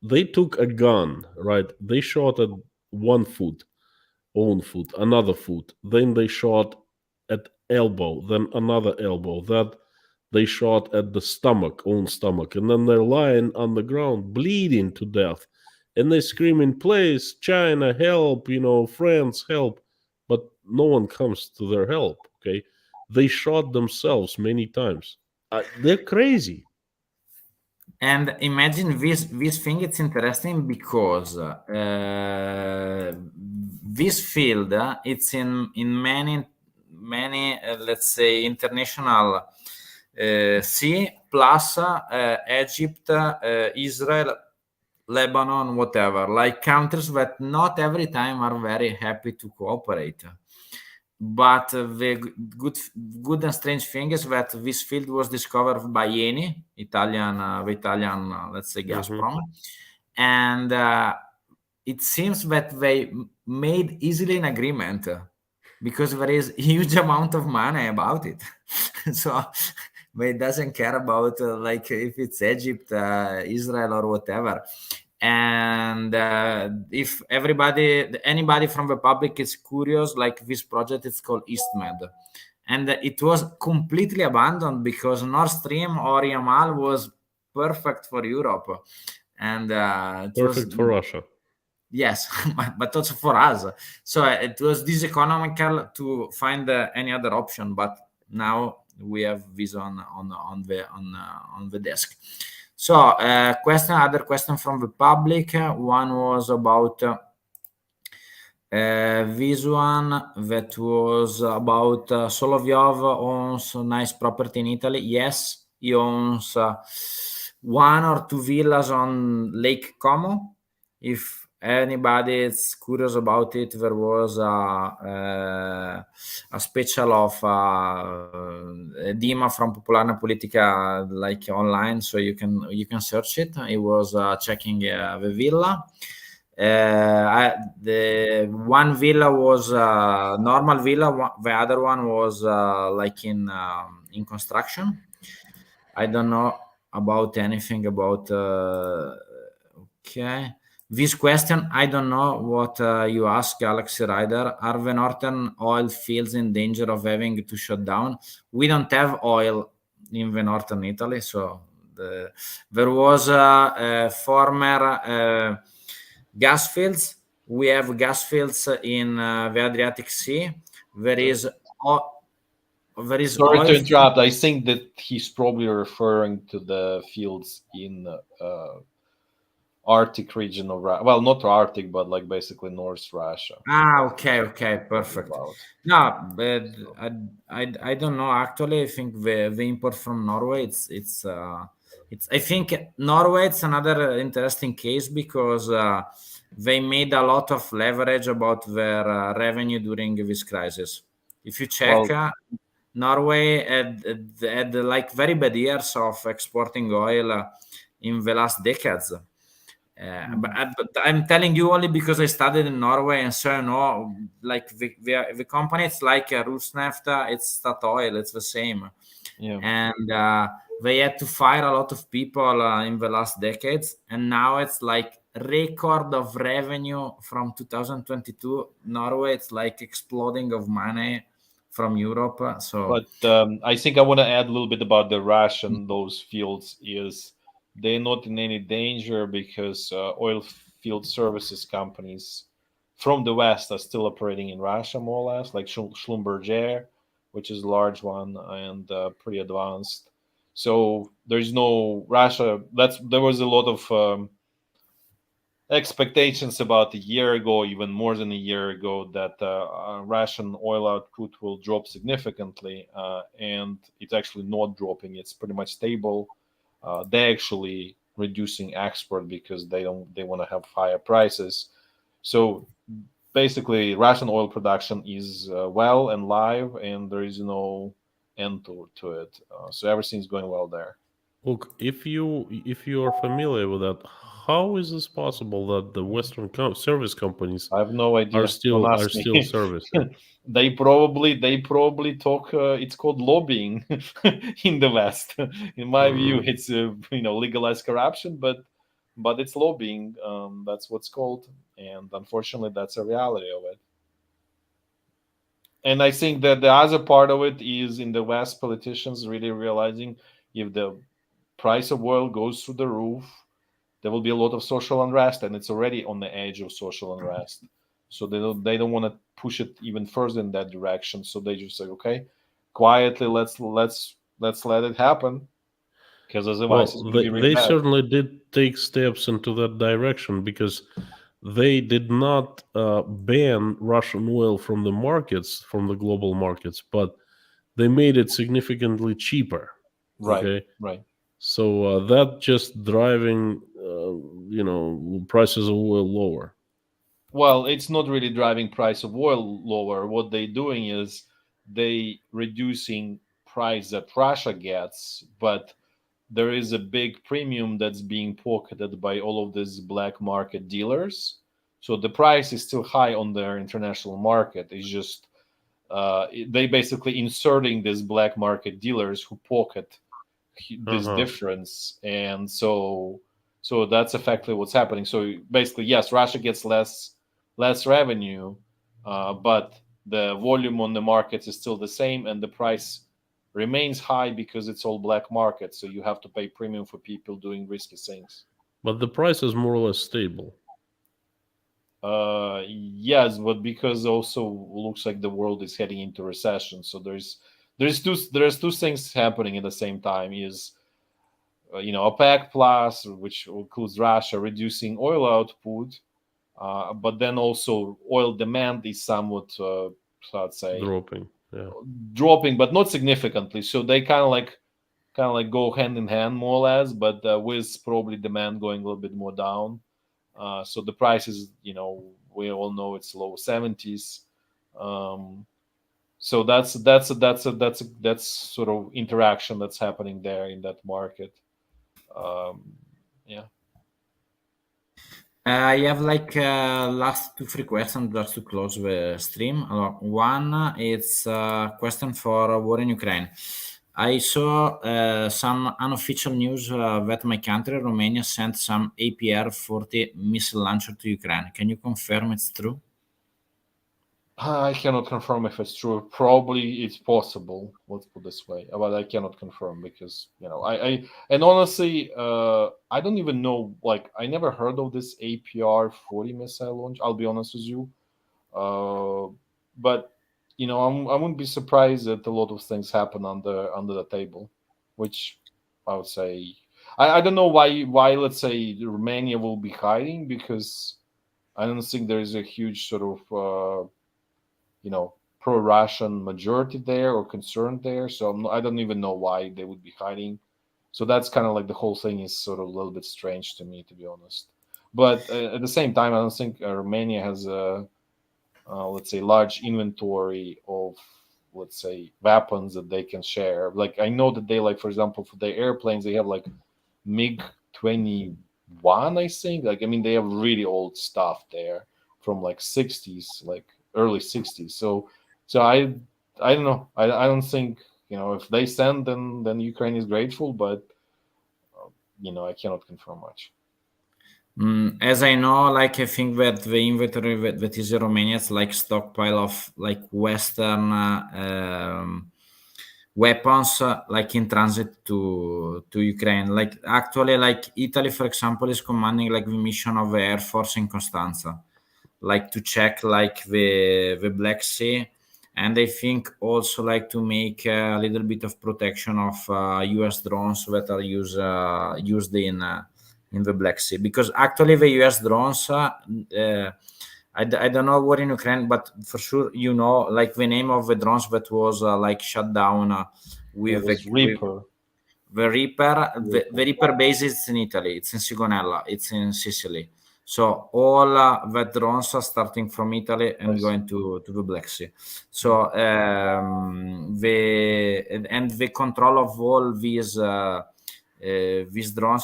They took a gun, right? They shot at own foot, another foot. Then they shot at elbow, then another elbow. That they shot at the own stomach. And then they're lying on the ground, bleeding to death. And they scream in place, China, help, France, help. But no one comes to their help, okay? They shot themselves many times. They're crazy. And imagine this thing, it's interesting because this field, it's in many, let's say, international sea, plus Egypt, Israel, Lebanon, whatever, like countries that not every time are very happy to cooperate. But the good and strange thing is that this field was discovered by Eni, the Italian, let's say, Gazprom, and it seems that they made easily an agreement because there is a huge amount of money about it. So they doesn't care about like if it's Egypt, Israel, or whatever. And if anybody from the public is curious, like this project, it's called EastMed, and it was completely abandoned because Nord Stream or Yamal was perfect for Europe, and it perfect was for Russia. Yes, but also for us. So it was diseconomical to find any other option, but now we have this on the desk. So, other question from the public. One was about this one that was about Solovyov owns a nice property in Italy. Yes, he owns one or two villas on Lake Como. If anybody is curious about it, there was a special of Dima from Popularna Politica like online, so you can search it. He was checking the villa. The one villa was normal villa. The other one was like in construction. I don't know about anything about. Okay, this question I don't know what you ask, Galaxy Rider. Are the northern oil fields in danger of having to shut down? We don't have oil in the northern Italy, so there was a former gas fields. We have gas fields in the Adriatic Sea. There is Sorry oil. to interrupt. I think that he's probably referring to the fields in Arctic region of Russia. Well, not Arctic, but like basically North Russia. Okay, perfect. No, but I don't know. Actually, I think the import from Norway, it's I think Norway it's another interesting case because they made a lot of leverage about their revenue during this crisis. If you check, Norway had like very bad years of exporting oil in the last decades. But I'm telling you only because I studied in Norway, and so I know, like the company, it's like Rosneft, it's Statoil, it's the same. Yeah. And they had to fire a lot of people in the last decades, and now it's like record of revenue from 2022. Norway, it's like exploding of money from Europe. So, but I think I want to add a little bit about the Russian those fields is. They're not in any danger because oil field services companies from the West are still operating in Russia, more or less, like Schlumberger, which is a large one and pretty advanced. So there's no Russia. There was a lot of expectations about a year ago, even more than a year ago, that Russian oil output will drop significantly, and it's actually not dropping. It's pretty much stable. They're actually reducing export because they want to have higher prices. So basically, Russian oil production is well and live, and there is no end to it. So everything's going well there. Look, if you are familiar with that, how is this possible that the Western service companies I have no idea. are still servicing? They probably talk. It's called lobbying in the West. In my view, it's legalized corruption, but it's lobbying. That's what's called, and unfortunately, that's a reality of it. And I think that the other part of it is in the West, politicians really realizing if the price of oil goes through the roof, there will be a lot of social unrest, and it's already on the edge of social unrest. So they don't want to push it even further in that direction. So they just say, okay, quietly, let's let it happen, because otherwise it's going to be really they bad. certainly did take steps into that direction because they did not ban Russian oil from the markets, from the global markets, but they made it significantly cheaper. Right. Okay? Right. So that just driving, prices of oil lower. Well, it's not really driving price of oil lower. What they're doing is they reducing price that Russia gets, but there is a big premium that's being pocketed by all of these black market dealers. So the price is still high on their international market. It's just they basically inserting these black market dealers who pocket this difference, and so that's effectively what's happening. So basically, yes, Russia gets less revenue, but the volume on the markets is still the same, and the price remains high because it's all black market. So you have to pay premium for people doing risky things. But the price is more or less stable. Yes, but because also looks like the world is heading into recession. So there's two things happening at the same time. Is OPEC plus, which includes Russia, reducing oil output, but then also oil demand is somewhat, let's say, dropping, but not significantly. So they kind of like go hand in hand more or less, but with probably demand going a little bit more down. So the prices, we all know it's low 70s. So that's sort of interaction that's happening there in that market. Yeah. I have like last 2-3 questions just to close the stream. One, it's a question for war in Ukraine. I saw some unofficial news that my country, Romania, sent some APR-40 missile launcher to Ukraine. Can you confirm it's true? I cannot confirm if it's true. Probably it's possible. Let's put it this way, but I cannot confirm because I and honestly, I don't even know. Like, I never heard of this APR-40 missile launch. I'll be honest with you, but I wouldn't be surprised that a lot of things happen under the table, which I would say I don't know why let's say Romania will be hiding, because I don't think there is a huge sort of pro-Russian majority there or concerned there. So I don't even know why they would be hiding. So that's kind of like the whole thing is sort of a little bit strange to me, to be honest. But at the same time, I don't think Romania has a, let's say, large inventory of, let's say, weapons that they can share. Like, I know that they, like, for example, for their airplanes, they have like MiG-21, I think. Like, I mean, they have really old stuff there from like 60s, like early 60s. So I don't know. I don't think, if they send, then Ukraine is grateful, but I cannot confirm much. As I know, like, I think that the inventory that is in Romania, it's like stockpile of like Western weapons, like in transit to Ukraine. Like, actually, like Italy, for example, is commanding like the mission of the Air Force in Constanza, like to check like the Black Sea, and I think also like to make a little bit of protection of US drones that are used in the Black Sea, because actually the US drones, I don't know what in Ukraine, but for sure like the name of the drones that was like shut down with Reaper. The Reaper. The Reaper base is in Italy. It's in Sigonella. It's in Sicily. So all the drones are starting from Italy and going to the Black Sea. So the control of all these drones,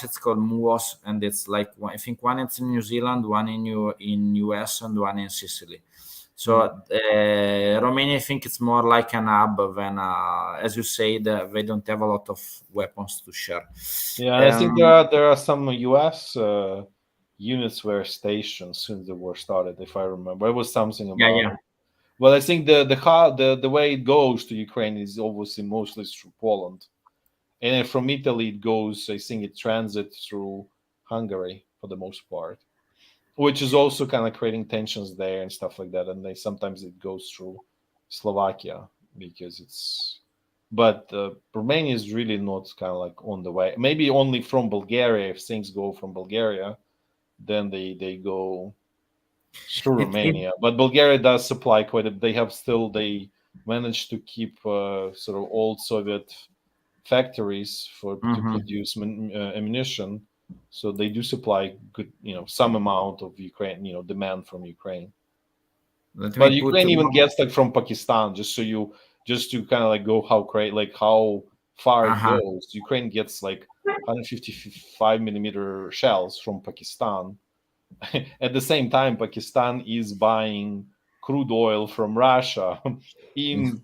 it's called MUOS, and it's like, I think one is in New Zealand, one in US, and one in Sicily. So Romania, I think it's more like an hub than, as you said, they don't have a lot of weapons to share. Yeah, I think there are some US units were stationed since the war started, if I remember. It was something about it. Well, I think the way it goes to Ukraine is obviously mostly through Poland. And then from Italy, it goes, I think it transits through Hungary for the most part, which is also kind of creating tensions there and stuff like that. And sometimes it goes through Slovakia because but Romania is really not kind of like on the way. Maybe only from Bulgaria. If things go from Bulgaria, then they go through Romania. But Bulgaria does supply quite a. They managed to keep sort of old Soviet factories to produce ammunition, so they do supply good, some amount of Ukraine, demand from Ukraine. But Ukraine even gets like from Pakistan, just to kind of like go how far it goes. Ukraine gets like 155 millimeter shells from Pakistan. At the same time, Pakistan is buying crude oil from Russia in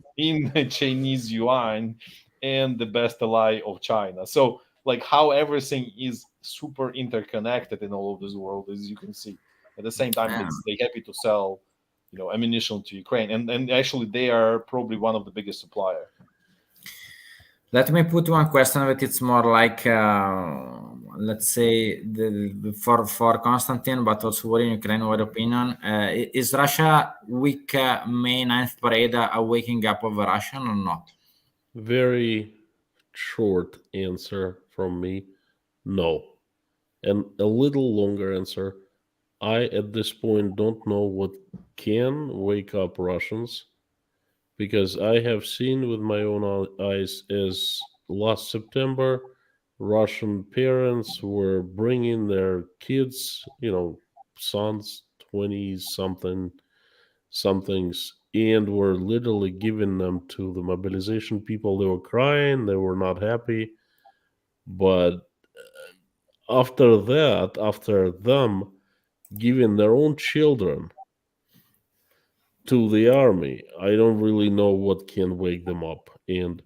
Chinese yuan, and the best ally of China. So like how everything is super interconnected in all of this world, as you can see. At the same time, they're happy to sell, ammunition to Ukraine, and actually they are probably one of the biggest supplier. Let me put one question that it's more like, let's say, for Konstantin, but also what in Ukraine, what opinion? Is Russia week May 9th parade a waking up of Russian or not? Very short answer from me. No. And a little longer answer. I, at this point, don't know what can wake up Russians, because I have seen with my own eyes as last September, Russian parents were bringing their kids, sons, 20 somethings, and were literally giving them to the mobilization people. They were crying, they were not happy. But after that, after them giving their own children to the army, I don't really know what can wake them up. And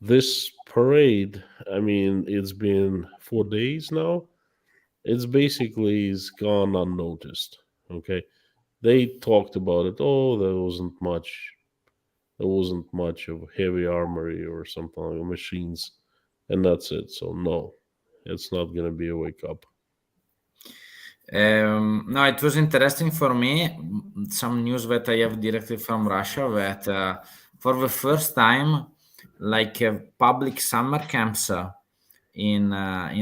this parade, I mean, it's been 4 days now. It's basically is gone unnoticed. Okay, they talked about it. Oh, there wasn't much. There wasn't much of heavy armory or something like machines, and that's it. So no, it's not gonna be a wake up. No, it was interesting for me. Some news that I have directly from Russia that for the first time, like public summer camps in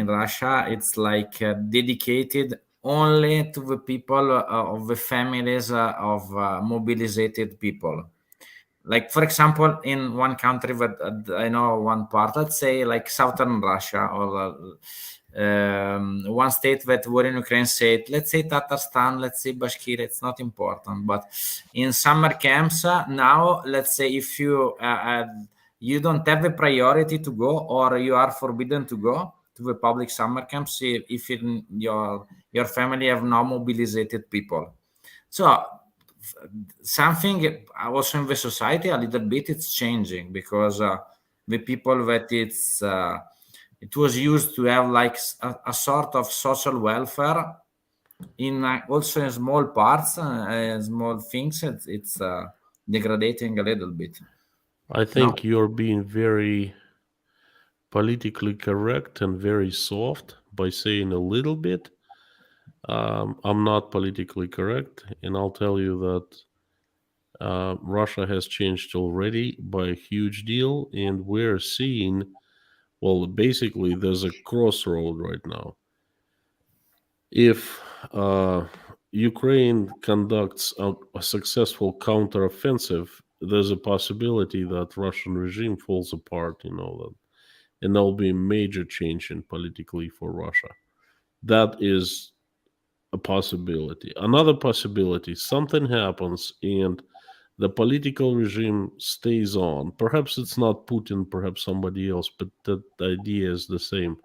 Russia, it's like dedicated only to the people of the families of mobilized people. Like for example, in one country that I know, one part, let's say like southern Russia, or one state that war in Ukraine said, let's say Tatarstan, let's say Bashkir, it's not important, but in summer camps now, let's say if you don't have a priority to go, or you are forbidden to go to the public summer camps if your family have no mobilized people. So something also in the society a little bit it's changing, because the people that it was used to have like a sort of social welfare in also in small parts, small things, it's degrading a little bit. I think you're being very politically correct and very soft by saying a little bit. I'm not politically correct, and I'll tell you that Russia has changed already by a huge deal, and we're seeing, well, basically, there's a crossroad right now. If Ukraine conducts a successful counteroffensive, there's a possibility that Russian regime falls apart, and there'll be a major change in politically for Russia. That is a possibility. Another possibility, something happens and the political regime stays on. Perhaps it's not Putin, perhaps somebody else, but the idea is the same.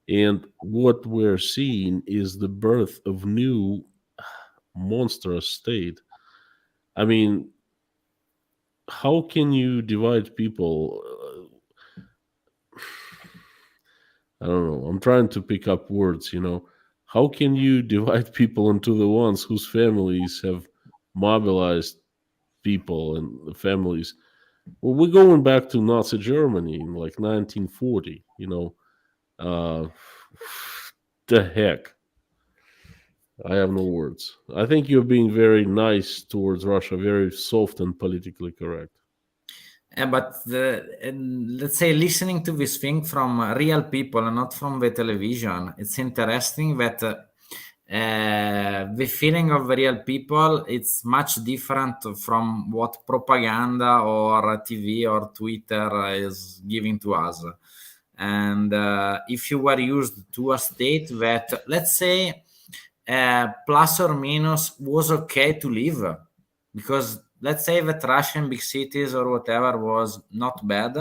And what we're seeing is the birth of new monstrous state. I mean, how can you divide people? I don't know. I'm trying to pick up words, How can you divide people into the ones whose families have mobilized people and the families? Well, we're going back to Nazi Germany in like 1940, the heck. I have no words. I think you're being very nice towards Russia, very soft and politically correct. But let's say listening to this thing from real people and not from the television, it's interesting that the feeling of the real people, it's much different from what propaganda or TV or Twitter is giving to us. And if you were used to a state that, let's say, plus or minus was okay to live, because let's say that Russian big cities or whatever was not bad.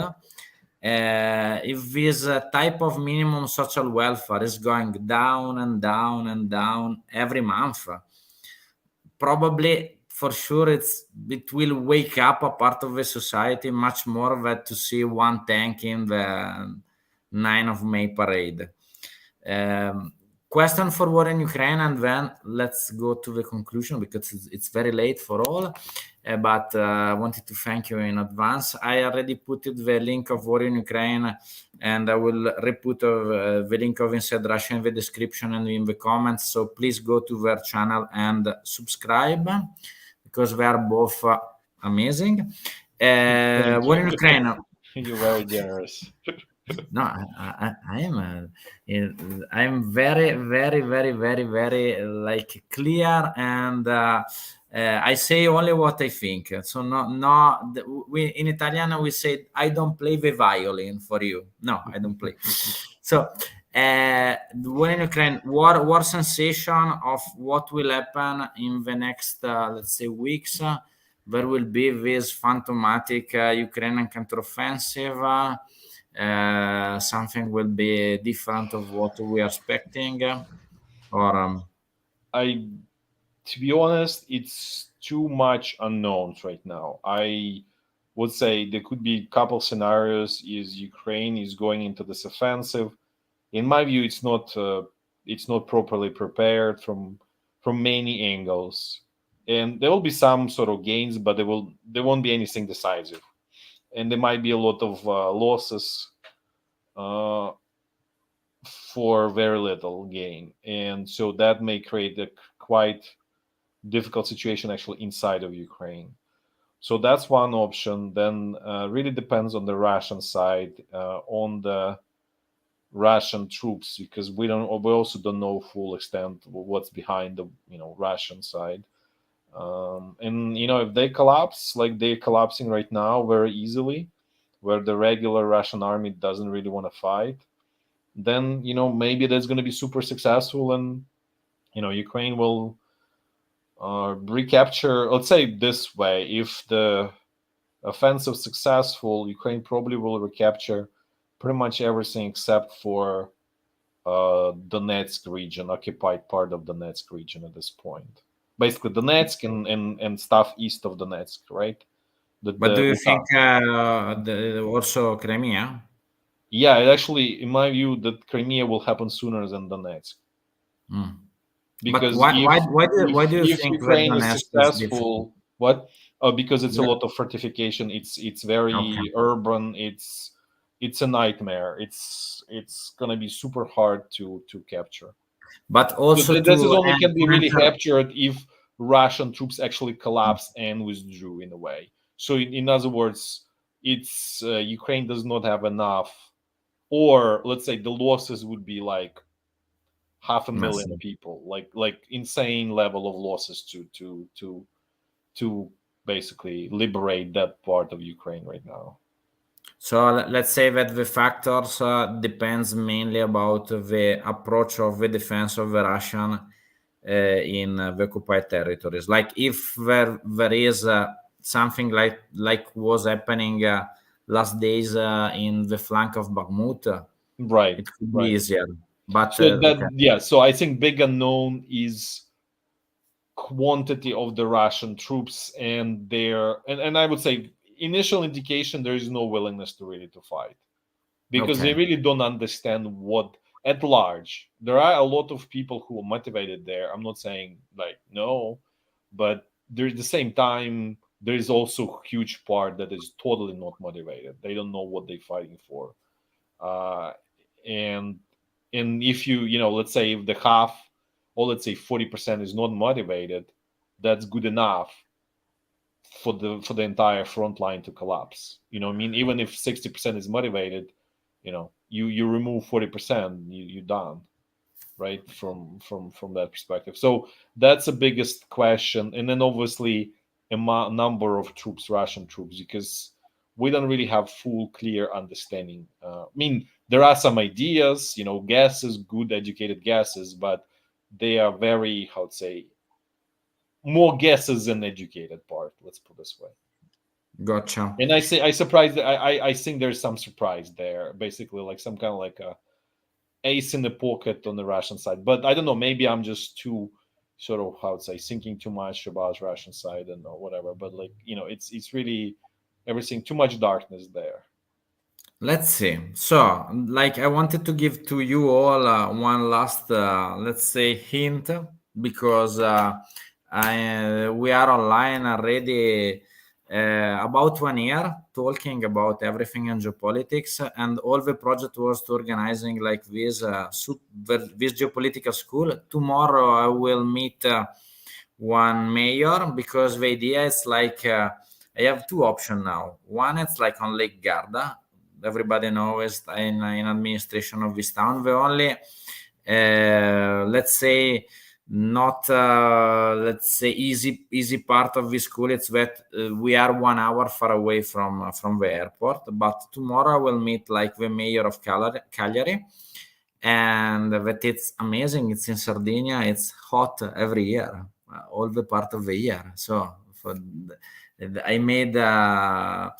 If this type of minimum social welfare is going down and down and down every month, probably for sure it will wake up a part of the society much more than to see one tank in the 9 of May parade. Question for war in Ukraine, and then let's go to the conclusion, because it's very late for all. But I wanted to thank you in advance. I already put the link of war in Ukraine, and I will re-put the link of Inside Russia in the description and in the comments. So please go to their channel and subscribe, because they are both amazing. War in Ukraine. You're very generous. No, I'm very, very, very, very, very like clear, and I say only what I think. So we in Italian we say I don't play the violin for you. No, I don't play. So when in Ukraine, war sensation of what will happen in the next let's say weeks. There will be this phantomatic Ukrainian counteroffensive. Something will be different of what we are expecting, or To be honest, it's too much unknowns right now. I would say there could be a couple scenarios. Is Ukraine is going into this offensive? In my view, it's not properly prepared from many angles, and there will be some sort of gains, but there won't be anything decisive, and there might be a lot of losses for very little gain, and so that may create a quite difficult situation actually inside of Ukraine. So that's one option. Then really depends on the Russian side, on the Russian troops, because we also don't know full extent what's behind the Russian side. And if they collapse like they're collapsing right now very easily, where the regular Russian army doesn't really want to fight, then maybe that's going to be super successful, and Ukraine will recapture. Let's say this way: if the offensive successful, Ukraine probably will recapture pretty much everything except for Donetsk region, occupied part of Donetsk region at this point. Basically, Donetsk and stuff east of Donetsk, right? but do you think also Crimea? Yeah, it actually, in my view, that Crimea will happen sooner than Donetsk. Because but why do you if think Ukraine is successful, what? Because it's a Yeah. lot of fortification. It's very urban. It's a nightmare. It's gonna be super hard to capture. But also This is to only can be really enter- captured if Russian troops actually collapsed and withdrew in a way. So in other words, it's Ukraine does not have enough, or let's say the losses would be like 500,000 Massive. people, like insane level of losses to basically liberate that part of Ukraine right now. So let's say that the factors depends mainly about the approach of the defense of the Russian in the occupied territories. Like if there is something like was happening last days in the flank of Bakhmut, Right, it could be right. easier. But So that okay. yeah, so I think big unknown is quantity of the Russian troops and their and I would say initial indication there is no willingness to really to fight, because they Okay. really don't understand what at large. There are a lot of people who are motivated there. I'm not saying like no, but there's at the same time there is also a huge part that is totally not motivated. They don't know what they're fighting for, and if let's say if the half, or let's say 40% is not motivated, that's good enough for the entire front line to collapse. I mean, even if 60% is motivated, you remove 40%, you're done, right? From that perspective. So that's the biggest question. And then obviously a number of troops, Russian troops, because we don't really have full clear understanding. I mean, there are some ideas, guesses, good educated guesses, but they are very, how to say, more guesses than educated part. Let's put it this way. Gotcha. And I surprised. I think there's some surprise there, basically, like some kind of like a ace in the pocket on the Russian side. But I don't know. Maybe I'm just too sort of, how to say, thinking too much about Russian side and or whatever. But like it's really everything too much darkness there. Let's see. So, like, I wanted to give to you all one last, let's say, hint, because we are online already about 1 year talking about everything in geopolitics, and all the project was to organizing like this this geopolitical school. Tomorrow I will meet one mayor, because the idea is like I have two options now. One, it's like on Lake Garda. everybody knows in administration of this town. The only let's say not let's say easy part of this school is that we are 1 hour far away from the airport. But tomorrow I will meet like the mayor of Cagliari, and that it's amazing. It's in Sardinia. It's hot every year, all the part of the year. So I made a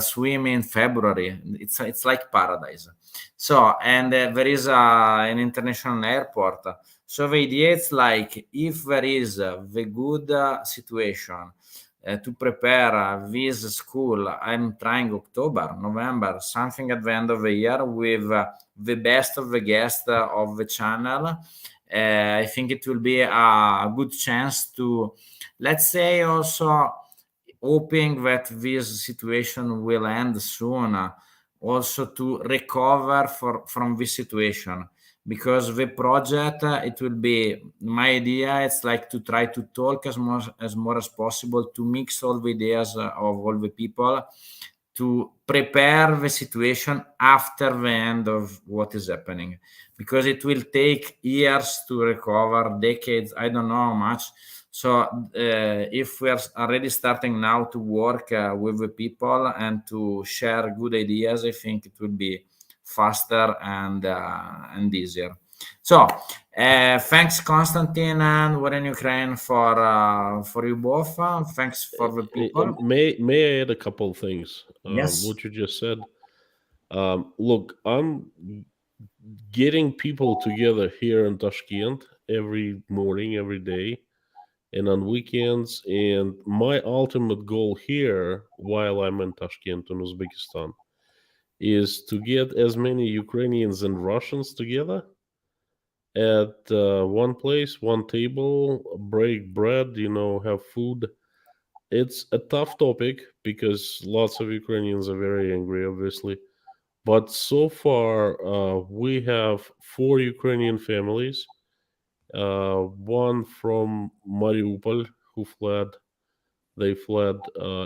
swim in February. It's like paradise. So, and there is an international airport. So the idea is like, if there is the good situation to prepare this school, I'm trying October, November, something at the end of the year with the best of the guests of the channel. I think it will be a good chance to, let's say, also hoping that this situation will end soon, also to recover from this situation, because the project, it will be, my idea, it's like to try to talk as more as possible, to mix all the ideas of all the people, to prepare the situation after the end of what is happening, because it will take years to recover, decades, I don't know how much. So if we are already starting now to work with the people and to share good ideas, I think it will be faster and easier. So thanks, Konstantin and War in Ukraine, for you both. Thanks for the people. May I add a couple of things? Yes. What you just said. Look, I'm getting people together here in Tashkent every morning, every day, and on weekends. And my ultimate goal here, while I'm in Tashkent in Uzbekistan, is to get as many Ukrainians and Russians together at one place, one table, break bread, have food. It's a tough topic because lots of Ukrainians are very angry, obviously. But so far, we have 4 Ukrainian families. One from Mariupol who fled. They fled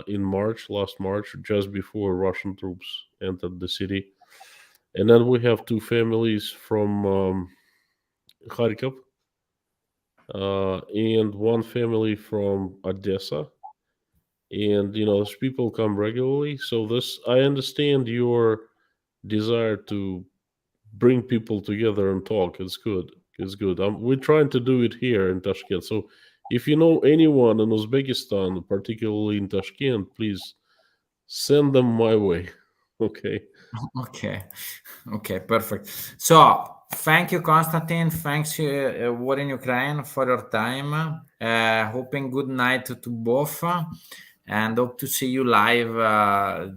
in last March, just before Russian troops entered the city. And then we have 2 families from Kharkov, and one family from Odessa. And those people come regularly. So I understand your desire to bring people together and talk. It's good. We're trying to do it here in Tashkent. So if you know anyone in Uzbekistan, particularly in Tashkent, please send them my way. Okay. Okay, perfect. So thank you, Konstantin. Thanks, War in Ukraine, for your time. Hoping good night to both, and hope to see you live.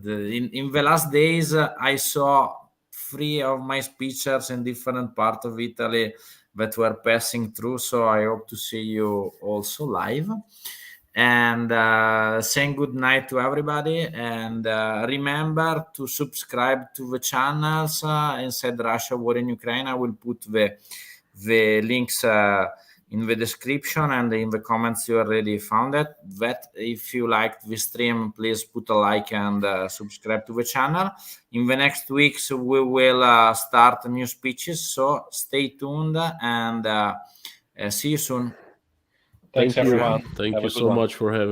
In the last days, I saw 3 of my speeches in different parts of Italy that were passing through. So I hope to see you also live. And saying good night to everybody, and remember to subscribe to the channels inside Russia War in Ukraine. I will put the links in the description and in the comments. You already found it. That if you liked the stream, please put a like and subscribe to the channel. In the next weeks we will start new speeches, so stay tuned, and see you soon. Thanks, everyone. Thank Have you a good so one. much for having